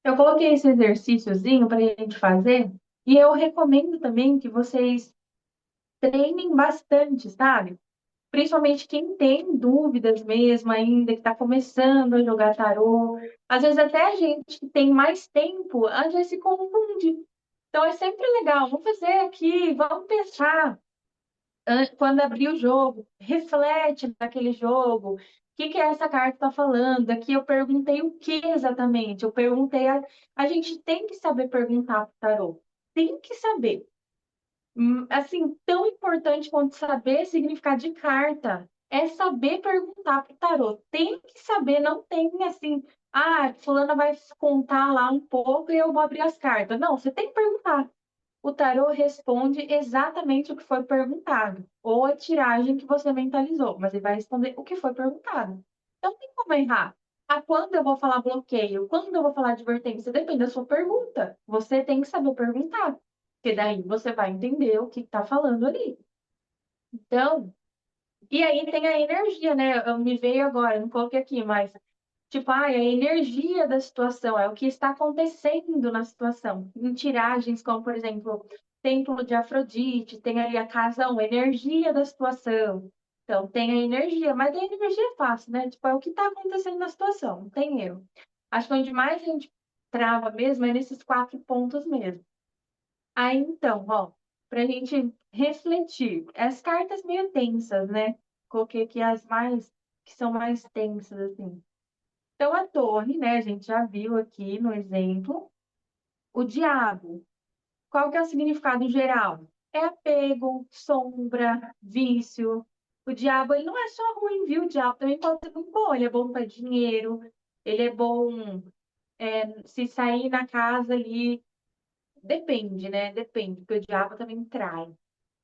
Eu coloquei esse exercíciozinho para a gente fazer, e eu recomendo também que vocês treinem bastante, sabe? Principalmente quem tem dúvidas mesmo ainda, que está começando a jogar tarô. Às vezes até a gente que tem mais tempo, às vezes se confunde. Então é sempre legal, vamos fazer aqui, vamos pensar quando abrir o jogo, reflete naquele jogo. O que que essa carta está falando? Aqui eu perguntei o que exatamente? Eu perguntei a gente tem que saber perguntar para o tarô. Tem que saber. Assim, tão importante quanto saber significado de carta é saber perguntar para o tarô. Tem que saber, não tem assim, fulana vai contar lá um pouco e eu vou abrir as cartas. Não, você tem que perguntar. O tarô responde exatamente o que foi perguntado, ou a tiragem que você mentalizou, mas ele vai responder o que foi perguntado. Então, não tem como errar. Quando eu vou falar bloqueio? Quando eu vou falar advertência? Depende da sua pergunta. Você tem que saber perguntar, porque daí você vai entender o que está falando ali. Então, e aí tem a energia, né? Eu me veio agora, não coloquei aqui, mas tipo, a energia da situação, é o que está acontecendo na situação. Em tiragens, como, por exemplo, Templo de Afrodite, tem ali a casa 1, energia da situação. Então, tem a energia, mas a energia é fácil, né? Tipo, é o que está acontecendo na situação, não tem erro. Acho que onde mais a gente trava mesmo é nesses 4 pontos mesmo. Aí, então, ó, para a gente refletir, as cartas meio tensas, né? Coloquei aqui as mais, que são mais tensas, assim. Então, a torre, né, a gente já viu aqui no exemplo. O diabo, qual que é o significado geral? É apego, sombra, vício. O diabo, ele não é só ruim, viu? O diabo também pode ser muito bom. Ele é bom para dinheiro, ele é bom se sair na casa ali. Depende, né? Depende, porque o diabo também trai.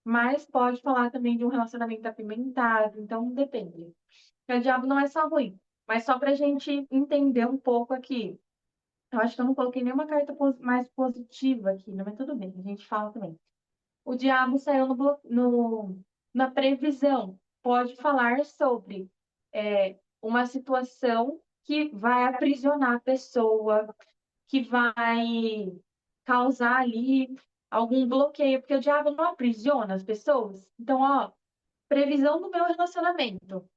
Mas pode falar também de um relacionamento apimentado, então depende. Porque o diabo não é só ruim, mas só para a gente entender um pouco aqui. Eu acho que eu não coloquei nenhuma carta mais positiva aqui, né? Mas tudo bem, a gente fala também. O diabo saiu na previsão. Pode falar sobre uma situação que vai aprisionar a pessoa, que vai causar ali algum bloqueio, porque o diabo não aprisiona as pessoas. Então, ó, previsão do meu relacionamento.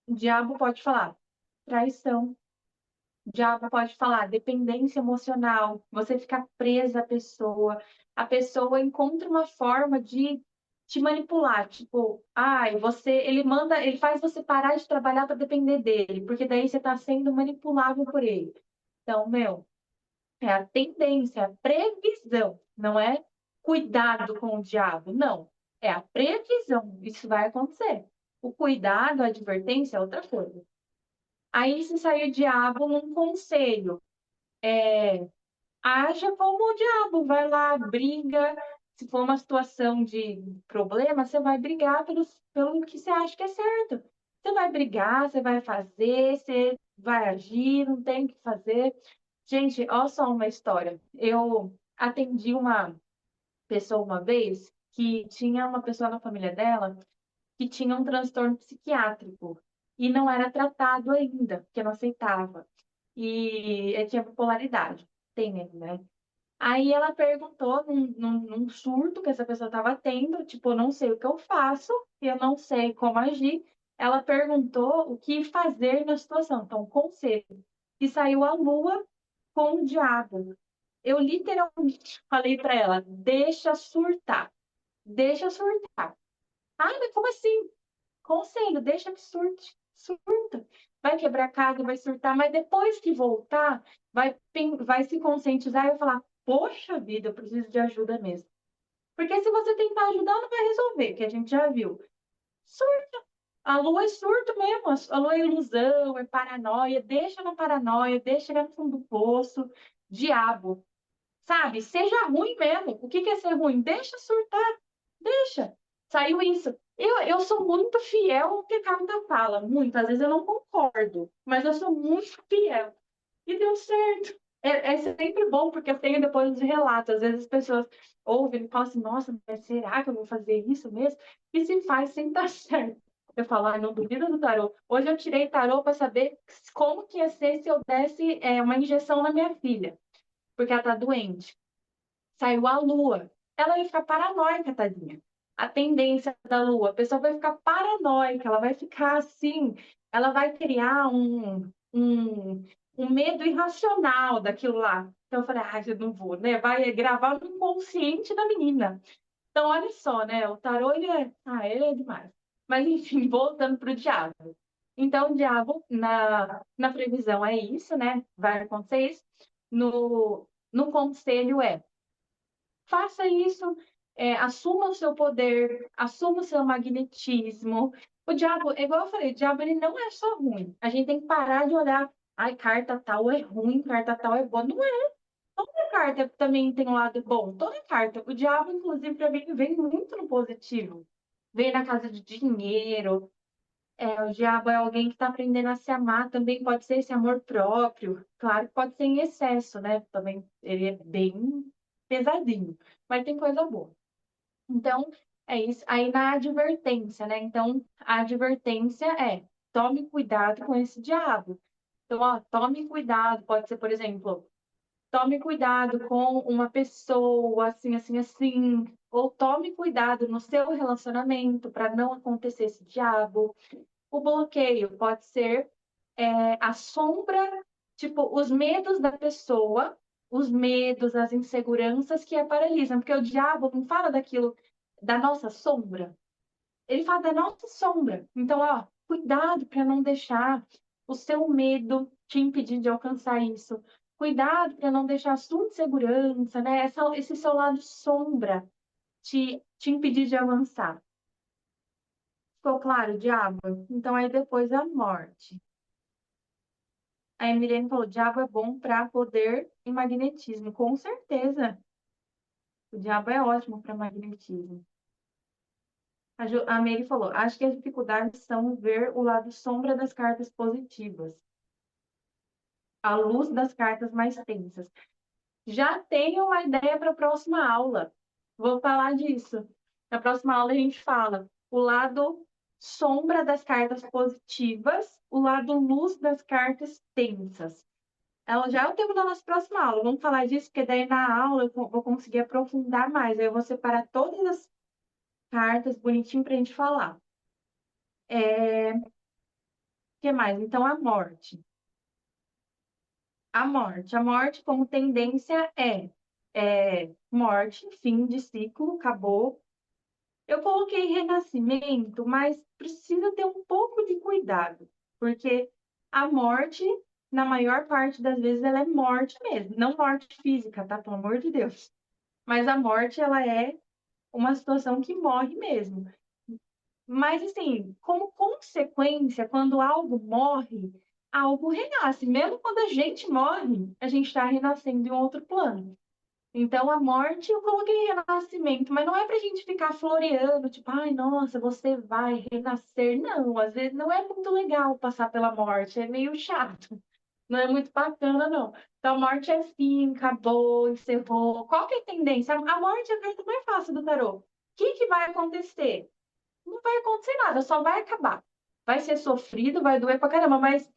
O diabo pode falar traição. Já pode falar dependência emocional, você fica presa à pessoa, a pessoa encontra uma forma de te manipular, tipo, ele faz você parar de trabalhar para depender dele, porque daí você está sendo manipulável por ele. Então, meu, é a tendência, a previsão, não é cuidado com o diabo, não. É a previsão, isso vai acontecer. O cuidado, a advertência é outra coisa. Aí se sair o diabo num conselho. Haja como o diabo, vai lá, briga. Se for uma situação de problema, você vai brigar pelo que você acha que é certo. Você vai brigar, você vai fazer, você vai agir, não tem o que fazer. Gente, olha só uma história. Eu atendi uma pessoa uma vez que tinha uma pessoa na família dela que tinha um transtorno psiquiátrico e não era tratado ainda, porque não aceitava. E ele tinha bipolaridade. Tem ainda, né? Aí ela perguntou, num surto que essa pessoa estava tendo, tipo, eu não sei o que eu faço, eu não sei como agir. Ela perguntou o que fazer na situação. Então, conselho. E saiu a lua com o diabo. Eu literalmente falei para ela: deixa surtar, deixa surtar. Mas como assim? Conselho, deixa que surte, surta. Vai quebrar a casa, vai surtar, mas depois que voltar, vai se conscientizar e vai falar: poxa vida, eu preciso de ajuda mesmo. Porque se você tentar ajudar, não vai resolver, que a gente já viu. Surta. A lua é surto mesmo, a lua é ilusão, é paranoia, deixa na paranoia, deixa chegar no fundo do poço. Diabo. sabe? Seja ruim mesmo. O que que é ser ruim? Deixa surtar, deixa. Saiu isso. Eu sou muito fiel ao que a carta fala, muito. Às vezes eu não concordo, mas eu sou muito fiel. E deu certo. É sempre bom, porque eu tenho depois os relatos. Às vezes as pessoas ouvem e falam assim, nossa, mas será que eu vou fazer isso mesmo? E se faz, sem dar certo. Eu falo, ah, não duvido do tarô. Hoje eu tirei tarô para saber como que ia ser se eu desse uma injeção na minha filha, porque ela tá doente. Saiu a lua. Ela vai ficar paranoica, tadinha. A tendência da lua, a pessoa vai ficar paranoica, ela vai ficar assim, ela vai criar um medo irracional daquilo lá. Então eu falei, ah, eu não vou, né? Vai gravar no inconsciente da menina. Então, olha só, né? O tarô, ele é demais. Mas, enfim, voltando para o diabo. Então, o diabo, na previsão, é isso, né? Vai acontecer isso. No conselho faça isso, assuma o seu poder, assuma o seu magnetismo. O diabo, igual eu falei, o diabo ele não é só ruim. A gente tem que parar de olhar, ai, carta tal é ruim, carta tal é boa. Não é. Toda carta também tem um lado bom. Toda carta. O diabo, inclusive, para mim, vem muito no positivo. Vem na casa de dinheiro. O diabo é alguém que está aprendendo a se amar. Também pode ser esse amor próprio. Claro que pode ser em excesso, né? Também ele é bem pesadinho. Mas tem coisa boa. Então, é isso. Aí na advertência, né? Então, a advertência tome cuidado com esse diabo. Então, ó, tome cuidado. Pode ser, por exemplo, tome cuidado com uma pessoa assim, assim, assim. Ou tome cuidado no seu relacionamento para não acontecer esse diabo. O bloqueio pode ser a sombra, tipo, os medos da pessoa, os medos, as inseguranças que a paralisam, porque o diabo não fala daquilo, da nossa sombra, ele fala da nossa sombra. Então, ó, cuidado para não deixar o seu medo te impedir de alcançar isso. Cuidado para não deixar a sua insegurança, né? Esse seu lado sombra te impedir de avançar. Ficou claro, diabo? Então, aí depois a morte. A Emiliane falou: diabo é bom para poder e magnetismo. Com certeza. O diabo é ótimo para magnetismo. A Mary falou: acho que as dificuldades são ver o lado sombra das cartas positivas, a luz das cartas mais tensas. Já tenho uma ideia para a próxima aula. Vou falar disso. Na próxima aula a gente fala o lado sombra das cartas positivas, o lado luz das cartas tensas. Ela já é o tema da nossa próxima aula. Vamos falar disso, porque daí na aula eu vou conseguir aprofundar mais. Aí eu vou separar todas as cartas bonitinho para a gente falar. O que mais? Então, a morte. A morte. A morte, como tendência, é morte, fim de ciclo, acabou. Eu coloquei renascimento, mas precisa ter um pouco de cuidado, porque a morte, na maior parte das vezes, ela é morte mesmo, não morte física, tá? Pelo amor de Deus. Mas a morte, ela é uma situação que morre mesmo. Mas, assim, como consequência, quando algo morre, algo renasce. Mesmo quando a gente morre, a gente está renascendo em outro plano. Então, a morte, eu coloquei renascimento, mas não é para a gente ficar floreando, tipo, ai, nossa, você vai renascer. Não, às vezes não é muito legal passar pela morte, é meio chato. Não é muito bacana, não. Então, a morte é fim, acabou, encerrou. Qual que é a tendência? A morte é a carta mais fácil do tarô. O que vai acontecer? Não vai acontecer nada, só vai acabar. Vai ser sofrido, vai doer pra caramba, mas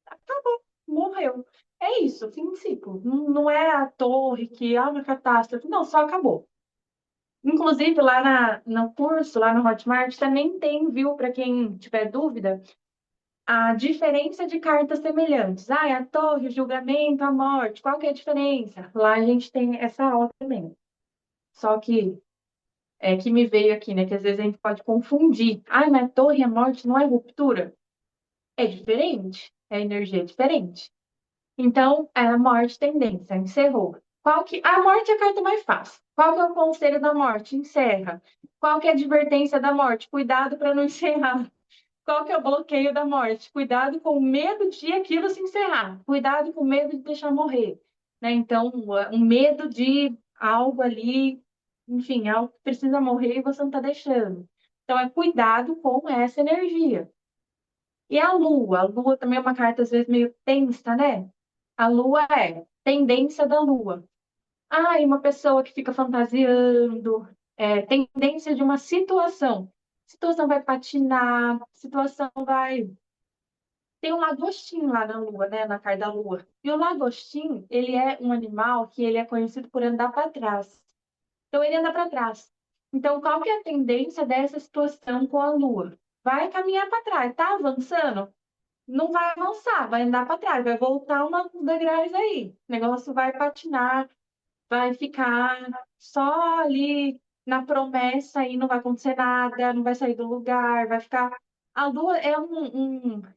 acabou, morreu. É isso, fim de ciclo. Não é a torre que há uma catástrofe, não, só acabou. Inclusive, lá no curso, lá no Hotmart, também tem, viu, para quem tiver dúvida, a diferença de cartas semelhantes. Ah, é a torre, o julgamento, a morte. Qual que é a diferença? Lá a gente tem essa aula também. Só que que me veio aqui, né? Que às vezes a gente pode confundir. Ah, mas a torre e a morte não é ruptura? É diferente. É energia diferente. Então, a morte, tendência, encerrou. A morte é a carta mais fácil. Qual que é o conselho da morte? Encerra. Qual que é a advertência da morte? Cuidado para não encerrar. Qual que é o bloqueio da morte? Cuidado com o medo de aquilo se encerrar. Cuidado com o medo de deixar morrer. né? Então, um medo de algo ali, enfim, algo que precisa morrer e você não está deixando. Então, é cuidado com essa energia. E a Lua também é uma carta às vezes meio tensa, né? A Lua é tendência da Lua. Ah, e uma pessoa que fica fantasiando, tendência de uma situação. Situação vai patinar, situação vai. Tem um lagostim lá na Lua, né? Na carta da Lua. E o lagostim, ele é um animal que ele é conhecido por andar para trás. Então, ele anda para trás. Então, qual que é a tendência dessa situação com a Lua? Vai caminhar para trás. Tá avançando? Não vai avançar, vai andar para trás, vai voltar uma degraus aí. O negócio vai patinar, vai ficar só ali na promessa e não vai acontecer nada, não vai sair do lugar, vai ficar. A lua é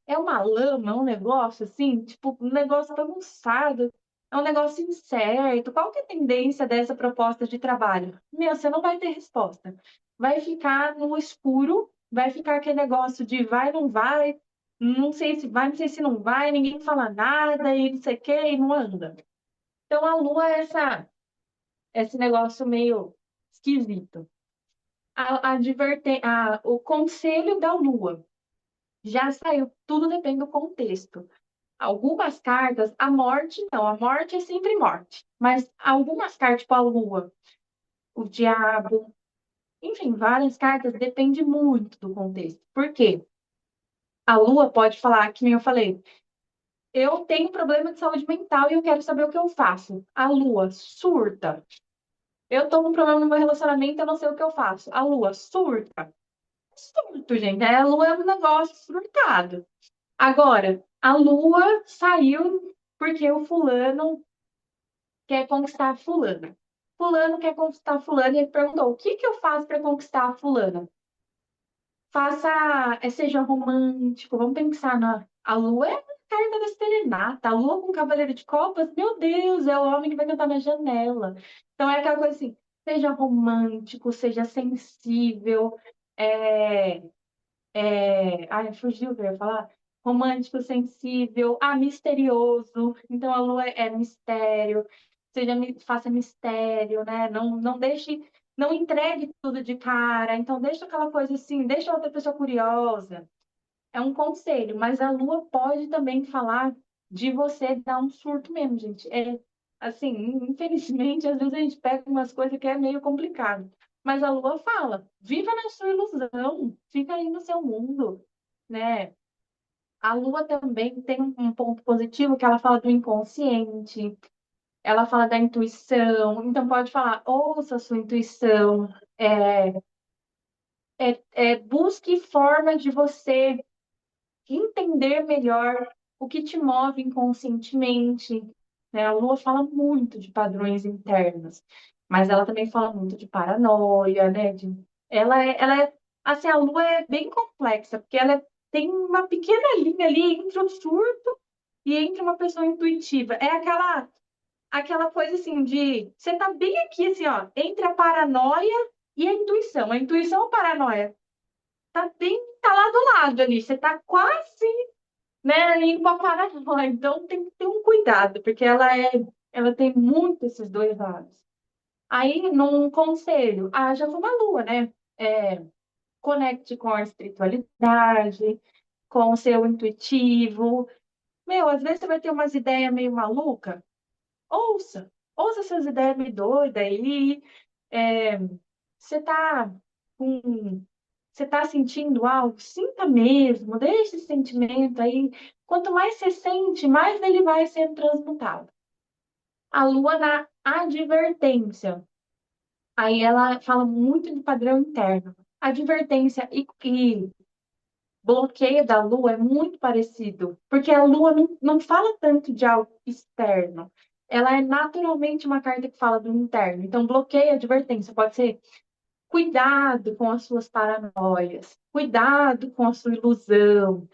é uma lama, um negócio assim, tipo, um negócio bagunçado, é um negócio incerto. Qual que é a tendência dessa proposta de trabalho? Meu, você não vai ter resposta. Vai ficar no escuro, vai ficar aquele negócio de vai, não vai, não sei se vai, não sei se não vai, ninguém fala nada e não sei o que, e não anda. Então a lua é esse negócio meio esquisito. O conselho da Lua já saiu, tudo depende do contexto. Algumas cartas, a morte não, a morte é sempre morte. Mas algumas cartas, tipo a Lua, o Diabo, enfim, várias cartas, depende muito do contexto. Por quê? A Lua pode falar, que nem eu falei, eu tenho problema de saúde mental e eu quero saber o que eu faço. A Lua surta. Eu tô com um problema no meu relacionamento, eu não sei o que eu faço. A Lua surta. Surto, gente. A Lua é um negócio surtado. Agora, a Lua saiu porque o fulano quer conquistar a fulana. Fulano quer conquistar a fulana e ele perguntou: o que que eu faço para conquistar a fulana? Faça, seja romântico. Vamos pensar na. A Lua é a carta da serenata. A Lua com o Cavaleiro de Copas, meu Deus, é o homem que vai cantar na janela. Então é aquela coisa assim: seja romântico, seja sensível. É, ai, fugiu o que eu ia falar. Romântico, sensível, misterioso. Então a lua é mistério. Seja, faça mistério, né? Não deixe, não entregue tudo de cara. Então deixa aquela coisa assim, deixa a outra pessoa curiosa. É um conselho, mas a lua pode também falar de você dar um surto mesmo, gente. É assim, infelizmente, às vezes a gente pega umas coisas que é meio complicado. Mas a lua fala: viva na sua ilusão, fica aí no seu mundo, né? A lua também tem um ponto positivo que ela fala do inconsciente, ela fala da intuição, então pode falar, ouça a sua intuição, busque forma de você entender melhor o que te move inconscientemente, né? A Lua fala muito de padrões internos, mas ela também fala muito de paranoia, né? Assim, a Lua é bem complexa, porque tem uma pequena linha ali entre o surto e entre uma pessoa intuitiva. É aquela coisa assim de você tá bem aqui, assim, ó, entre a paranoia e a intuição. A intuição ou a paranoia? Tá lado a lado ali. Você tá quase, né, indo para paranoia. Então tem que ter um cuidado, porque ela tem muito esses dois lados. Aí, num conselho, haja como a lua, né? É, conecte com a espiritualidade, com o seu intuitivo. Meu, às vezes você vai ter umas ideias meio maluca. Ouça, ouça essas ideias meio doidas aí. É, você tá com você está sentindo algo? Sinta mesmo, deixe esse sentimento aí. Quanto mais você sente, mais ele vai sendo transmutado. A lua na advertência. Aí ela fala muito de padrão interno. Advertência e bloqueio da lua é muito parecido, porque a lua não fala tanto de algo externo. Ela é naturalmente uma carta que fala do interno. Então, bloqueio e advertência pode ser cuidado com as suas paranoias, cuidado com a sua ilusão,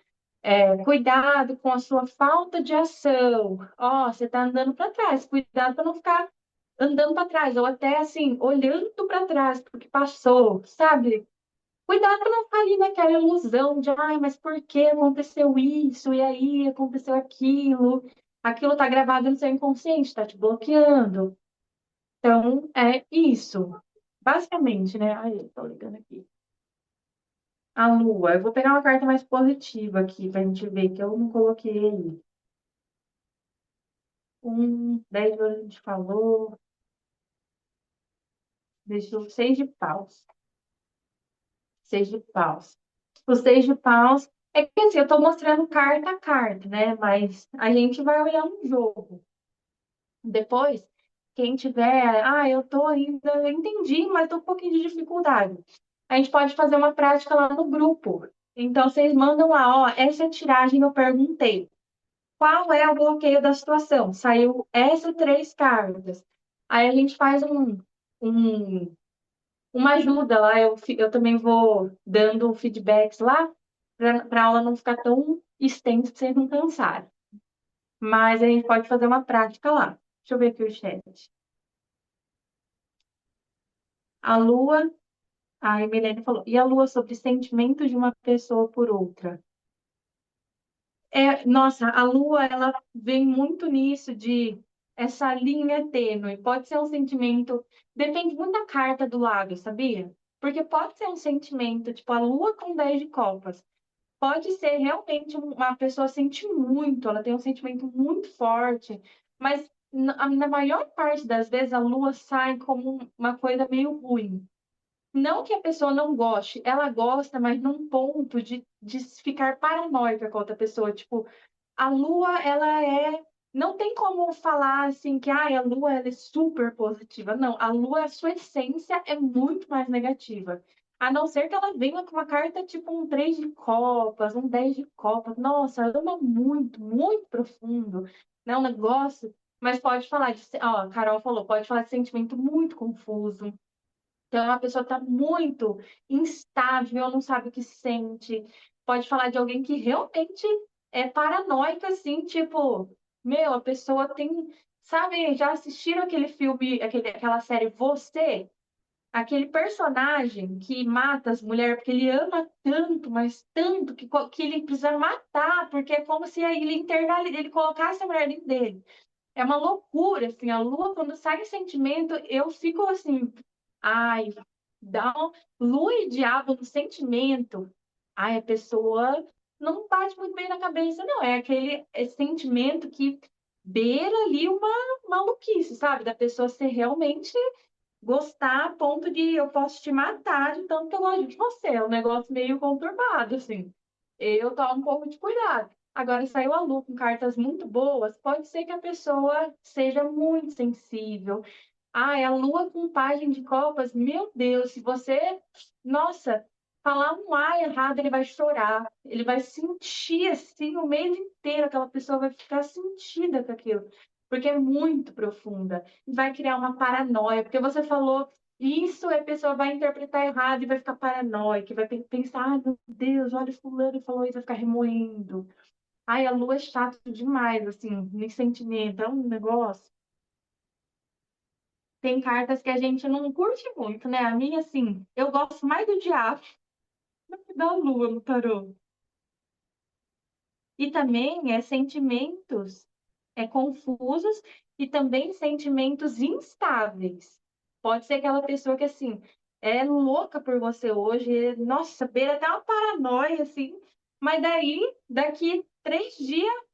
cuidado com a sua falta de ação. Ó, você está andando para trás, cuidado para não ficar andando para trás, ou até assim, olhando para trás, porque passou, sabe? Cuidado para não ficar ali naquela ilusão de, ai, mas por que aconteceu isso? E aí aconteceu aquilo? aquilo tá gravado no seu inconsciente, tá te bloqueando. Então, é isso. Basicamente, né? Ai, eu tô ligando aqui. A Lua. Eu vou pegar uma carta mais positiva aqui pra gente ver que eu não coloquei aí. 10 de ouro a gente falou. Deixa eu... 6 de paus. 6 de paus. O 6 de paus é que assim, eu tô mostrando carta a carta, né? Mas a gente vai olhar um jogo. Depois, quem tiver, eu tô ainda, eu entendi, mas tô com um pouquinho de dificuldade. A gente pode fazer uma prática lá no grupo. Então, vocês mandam lá, ó, essa tiragem eu perguntei. Qual é o bloqueio da situação? Saiu essas 3 cartas. Aí a gente faz um, uma ajuda lá. Eu também vou dando feedbacks lá para a aula não ficar tão extensa para vocês não cansarem. Mas a gente pode fazer uma prática lá. Deixa eu ver aqui o chat. A Lua, a Emilene falou, e a Lua sobre sentimentos de uma pessoa por outra? Nossa, a Lua, ela vem muito nisso de essa linha tênue. Pode ser um sentimento, depende muito da carta do lado, sabia? Porque pode ser um sentimento, tipo a Lua com 10 de copas. Pode ser realmente uma pessoa sente muito, ela tem um sentimento muito forte, mas na maior parte das vezes a Lua sai como uma coisa meio ruim. Não que a pessoa não goste, ela gosta, mas num ponto de ficar paranoica com a outra pessoa. Tipo, a lua, ela é. Não tem como falar assim que a lua ela é super positiva. Não, a lua, a sua essência é muito mais negativa. A não ser que ela venha com uma carta tipo um 3 de copas, um 10 de copas. Nossa, ama muito, muito profundo. Né? Um negócio. Mas pode falar de. Ó, a Carol falou, pode falar de sentimento muito confuso. Então, a pessoa está muito instável, não sabe o que sente. Pode falar de alguém que realmente é paranoica, assim, tipo, meu, a pessoa tem. Sabe, já assistiram aquele filme, aquela série Você? Aquele personagem que mata as mulheres porque ele ama tanto, mas tanto, que ele precisa matar, porque é como se ele colocasse a mulher dentro dele. É uma loucura, assim, a lua, quando sai em sentimento, eu fico assim, ai, dá um... lua e diabo no sentimento. Ai, a pessoa não bate muito bem na cabeça, não. É aquele sentimento que beira ali uma maluquice, sabe? Da pessoa ser realmente gostar a ponto de eu posso te matar de tanto que eu gosto de você. É um negócio meio conturbado, assim. Eu tomo um pouco de cuidado. Agora, saiu a lua com cartas muito boas, pode ser que a pessoa seja muito sensível. A lua com página de copas, meu Deus, se você, nossa, falar um A errado, ele vai chorar. Ele vai sentir assim o mês inteiro, aquela pessoa vai ficar sentida com aquilo, porque é muito profunda. E vai criar uma paranoia, porque você falou isso, a pessoa vai interpretar errado e vai ficar paranoica, vai pensar, ai meu Deus, olha, fulano falou isso, vai ficar remoendo. Ai, a lua é chato demais, assim, no sentimento, é um negócio. Tem cartas que a gente não curte muito, né? A minha, assim, eu gosto mais do diabo do que da lua no tarô. E também sentimentos confusos e também sentimentos instáveis. Pode ser aquela pessoa que, assim, é louca por você hoje, nossa, beira até uma paranoia, assim, mas daí, daqui 3 dias,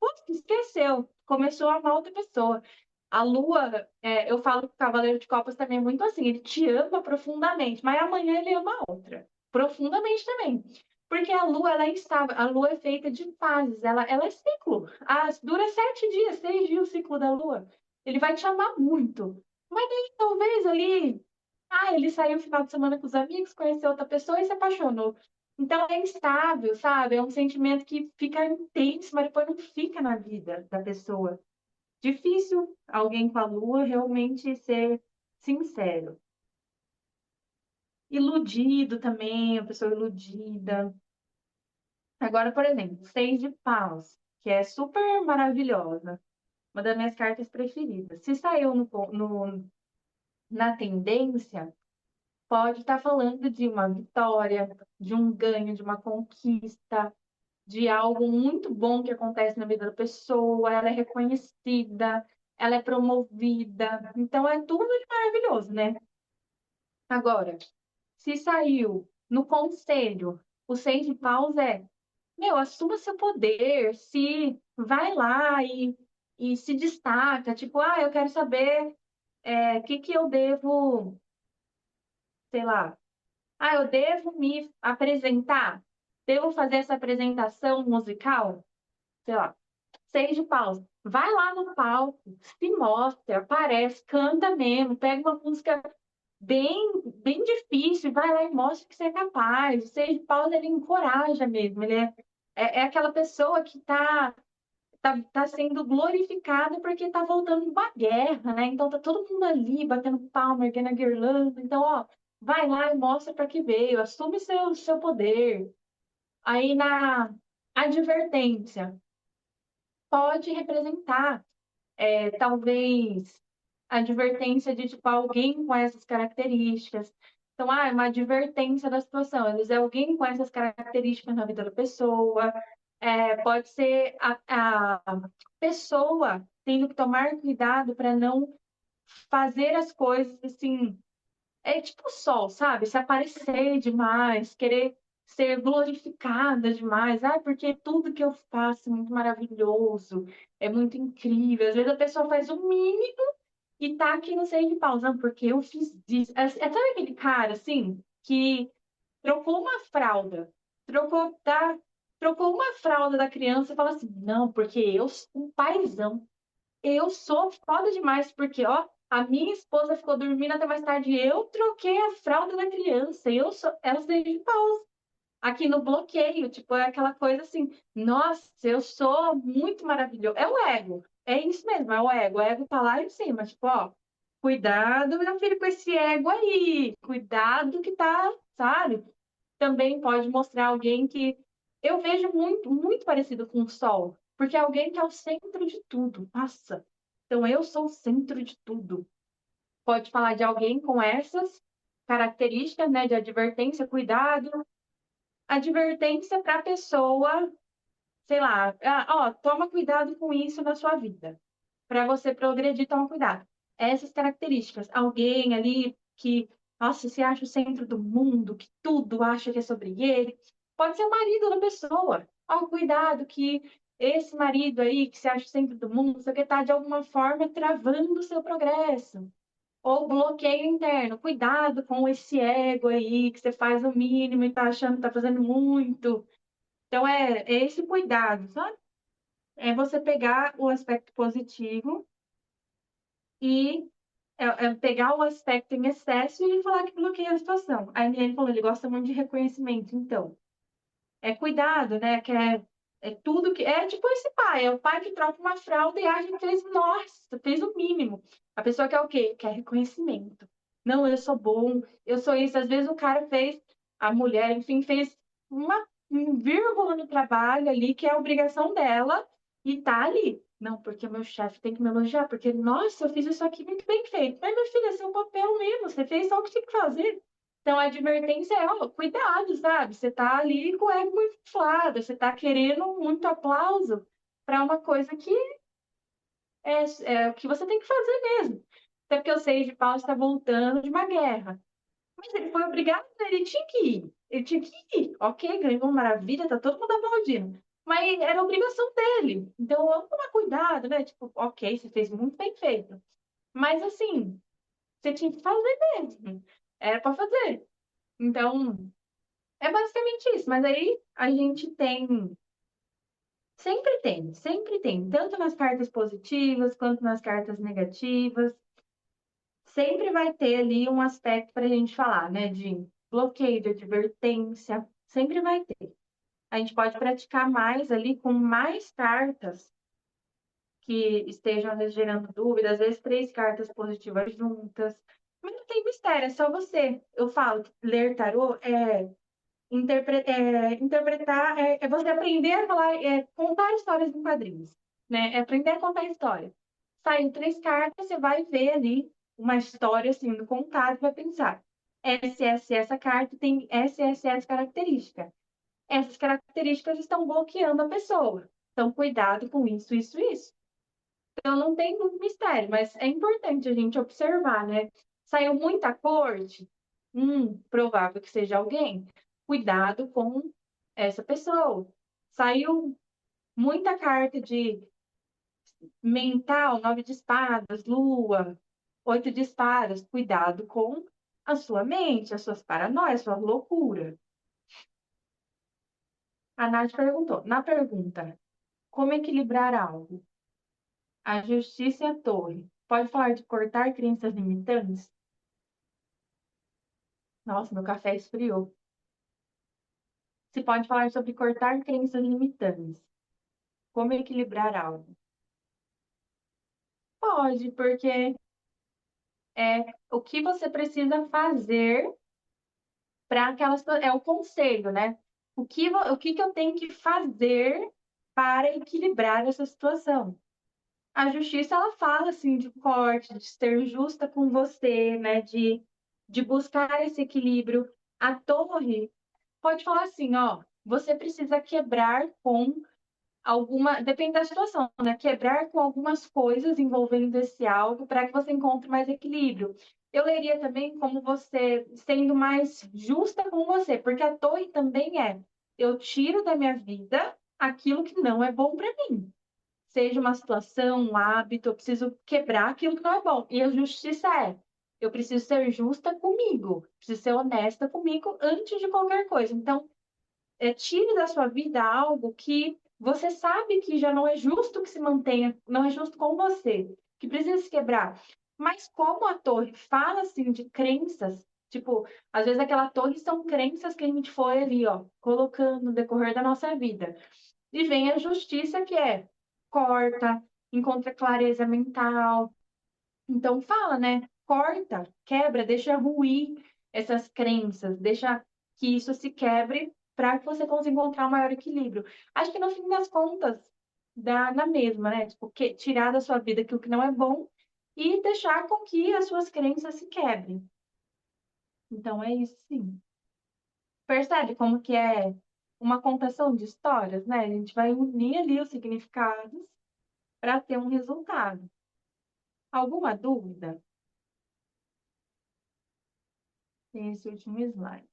putz, esqueceu, começou a amar outra pessoa. A Lua, eu falo que o Cavaleiro de Copas também é muito assim, ele te ama profundamente, mas amanhã ele ama outra, profundamente também. Porque a Lua, ela é instável, a Lua é feita de fases, ela é ciclo. Dura 7 dias, 6 dias o ciclo da Lua. Ele vai te amar muito. Mas daí, talvez ali, ele saiu no final de semana com os amigos, conheceu outra pessoa e se apaixonou. Então é instável, sabe? É um sentimento que fica intenso, mas depois não fica na vida da pessoa. Difícil alguém com a lua realmente ser sincero. Iludido também, a pessoa iludida. Agora, por exemplo, 6 de paus, que é super maravilhosa, uma das minhas cartas preferidas. Se saiu na tendência, pode estar falando de uma vitória, de um ganho, de uma conquista. de algo muito bom que acontece na vida da pessoa, ela é reconhecida, ela é promovida. Então é tudo de maravilhoso, né? Agora, se saiu no conselho, o 6 de paus é, meu, assuma seu poder, se vai lá e se destaca, tipo, ah, eu quero saber o que que eu devo, sei lá, ah, eu devo me apresentar, devo fazer essa apresentação musical, sei lá, 6 de paus. Vai lá no palco, se mostra, aparece, canta mesmo, pega uma música bem difícil, vai lá e mostra que você é capaz. O 6 de paus, ele encoraja mesmo, é aquela pessoa que tá sendo glorificada porque tá voltando de uma guerra, né? Então tá todo mundo ali batendo palma, erguendo a guirlanda. Então, ó, vai lá e mostra para que veio, assume seu poder. Aí na advertência, pode representar, talvez, a advertência de tipo alguém com essas características. Então, é uma advertência da situação. Às vezes é alguém com essas características na vida da pessoa. Pode ser a pessoa tendo que tomar cuidado para não fazer as coisas assim. É tipo o sol, sabe? Se aparecer demais, querer ser glorificada demais. Ah, porque tudo que eu faço é muito maravilhoso, é muito incrível. Às vezes a pessoa faz o mínimo e tá aqui no 6 de paus, não, porque eu fiz isso. Sabe aquele cara, assim, que trocou uma fralda, trocou, tá, trocou uma fralda da criança e fala assim, não, porque eu sou um paizão. Eu sou foda demais, porque, ó, a minha esposa ficou dormindo até mais tarde. Eu troquei a fralda da criança. Eu sou. Ela 6 de paus. Aqui no bloqueio, tipo, é aquela coisa assim, nossa, eu sou muito maravilhoso. É o ego. É isso mesmo, é o ego. O ego tá lá em cima, tipo, ó, cuidado, meu filho, com esse ego aí. Cuidado que tá, sabe? Também pode mostrar alguém que eu vejo muito, muito parecido com o Sol, porque é alguém que é o centro de tudo. Nossa, então eu sou o centro de tudo. Pode falar de alguém com essas características, né, de advertência, cuidado, advertência para a pessoa, sei lá, ó, toma cuidado com isso na sua vida. Para você progredir, toma cuidado. Essas características, alguém ali que, nossa, se acha o centro do mundo, que tudo acha que é sobre ele, pode ser o marido da pessoa. Ó, cuidado que esse marido aí que se acha o centro do mundo, você que tá de alguma forma travando o seu progresso. Ou bloqueio interno, cuidado com esse ego aí, que você faz o mínimo e tá achando que tá fazendo muito. Então, é esse cuidado, sabe? É você pegar o aspecto positivo e pegar o aspecto em excesso e falar que bloqueia a situação. Aí ele falou, ele gosta muito de reconhecimento, então. É cuidado, né? Que é tudo que. É tipo esse pai, é o pai que troca uma fralda e acha que fez, nossa, fez o mínimo. A pessoa quer o quê? Quer reconhecimento. Não, eu sou bom, eu sou isso. Às vezes o cara fez, a mulher, enfim, fez um vírgula no trabalho ali, que é a obrigação dela, e tá ali. Não, porque o meu chefe tem que me elogiar, porque, nossa, eu fiz isso aqui muito bem feito. Mas, minha filha, é seu papel mesmo, você fez só o que tinha que fazer. Então, a advertência é, ó, cuidado, sabe? Você tá ali com o ego muito inflado, você tá querendo muito aplauso para uma coisa que é o que você tem que fazer mesmo. Até porque o 6 de paus está voltando de uma guerra. Mas ele foi obrigado, ele tinha que ir. Ele tinha que ir. Ok, ganhou uma maravilha, tá todo mundo aplaudindo. Mas era obrigação dele. Então, vamos tomar cuidado, né? Tipo, ok, você fez muito bem feito. Mas, assim, você tinha que fazer mesmo. Era para fazer. Então, é basicamente isso, mas aí a gente sempre tem, tanto nas cartas positivas quanto nas cartas negativas, sempre vai ter ali um aspecto para a gente falar, né, de bloqueio, de advertência, sempre vai ter. A gente pode praticar mais ali com mais cartas que estejam às vezes, gerando dúvidas, às vezes 3 cartas positivas juntas, mas não tem mistério, é só você. Eu falo que ler tarô interpretar é você aprender a falar, contar histórias em quadrinhos, né? É aprender a contar história. Saiu 3 cartas, você vai ver ali uma história sendo contada e vai pensar. Essa carta tem essa característica. essas características estão bloqueando a pessoa. Então, cuidado com isso, isso, isso. Então, não tem muito mistério, mas é importante a gente observar, né? Saiu muita corte? Provável que seja alguém. Cuidado com essa pessoa. Saiu muita carta de mental, 9 de espadas, lua, 8 de espadas. Cuidado com a sua mente, as suas paranoias, sua loucura. A Nath perguntou, na pergunta, como equilibrar algo? A justiça e a torre. Pode falar de cortar crenças limitantes? Nossa, meu café esfriou. Se pode falar sobre cortar crenças limitantes. Como equilibrar algo? Pode, porque é o que você precisa fazer para aquela situação. É o conselho, né? O que que eu tenho que fazer para equilibrar essa situação? A justiça, ela fala, assim, de corte, de ser justa com você, né? De buscar esse equilíbrio. A torre pode falar assim, ó, você precisa quebrar com alguma, depende da situação, né? Quebrar com algumas coisas envolvendo esse algo para que você encontre mais equilíbrio. Eu leria também como você sendo mais justa com você, porque a torre também é, eu tiro da minha vida aquilo que não é bom para mim. Seja uma situação, um hábito, eu preciso quebrar aquilo que não é bom. E a justiça é, eu preciso ser justa comigo, preciso ser honesta comigo antes de qualquer coisa. Então, tire da sua vida algo que você sabe que já não é justo que se mantenha, não é justo com você, que precisa se quebrar. Mas como a torre fala assim de crenças, tipo, às vezes aquela torre são crenças que a gente foi ali, ó, colocando no decorrer da nossa vida. E vem a justiça que é corta, encontra clareza mental. Então fala, né? Corta, quebra, deixa ruir essas crenças, deixa que isso se quebre para que você consiga encontrar um maior equilíbrio. Acho que no fim das contas dá na mesma, né? Tipo, tirar da sua vida aquilo que não é bom e deixar com que as suas crenças se quebrem. Então é isso, sim. Percebe como que é uma contação de histórias, né? A gente vai unir ali os significados para ter um resultado. Alguma dúvida? Tem esse último slide.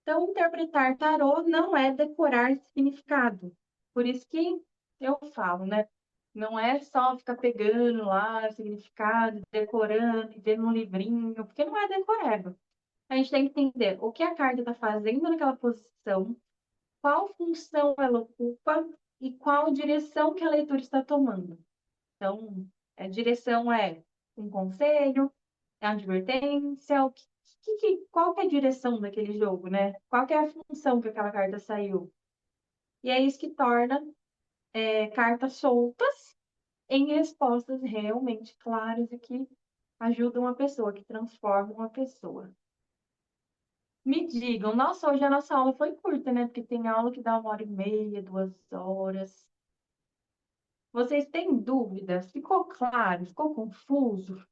Então, interpretar tarô não é decorar significado. Por isso que eu falo, né? Não é só ficar pegando lá significado, decorando, e vendo um livrinho, porque não é decoreba. A gente tem que entender o que a carta está fazendo naquela posição, qual função ela ocupa e qual direção que a leitura está tomando. Então, a direção é um conselho, é uma advertência, qual que é a direção daquele jogo, né? Qual que é a função que aquela carta saiu? E é isso que torna cartas soltas em respostas realmente claras e que ajudam a pessoa, que transformam a pessoa. Me digam, nossa, hoje a nossa aula foi curta, né? Porque tem aula que dá 1h30, 2 horas. Vocês têm dúvidas? Ficou claro? Ficou confuso?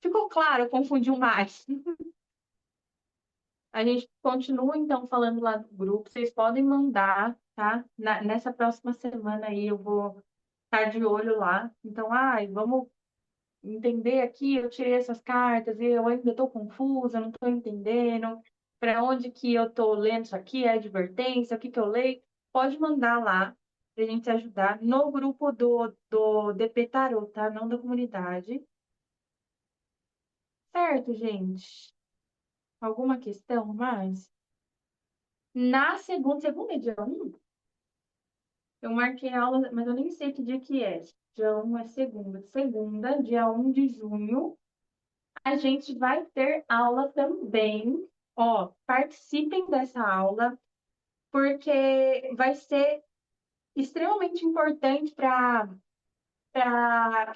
Ficou claro? Eu confundi mais. A gente continua, então, falando lá do grupo. Vocês podem mandar, tá? Nessa próxima semana aí eu vou estar de olho lá. Então, ai, vamos entender aqui. Eu tirei essas cartas e eu ainda estou confusa, não estou entendendo. Para onde que eu estou lendo isso aqui? É advertência? O que que eu leio? Pode mandar lá para a gente ajudar no grupo do DP Tarot, tá? Não da comunidade. Certo, gente? Alguma questão mais? Na segunda é dia 1? Eu marquei a aula, mas eu nem sei que dia que é. Dia 1 é segunda. Segunda, dia 1 de junho, a gente vai ter aula também. Ó, participem dessa aula, porque vai ser extremamente importante para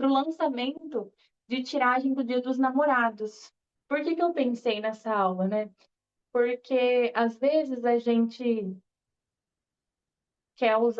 o lançamento de tiragem do Dia dos Namorados. Por que que eu pensei nessa aula, né? Porque às vezes a gente quer usar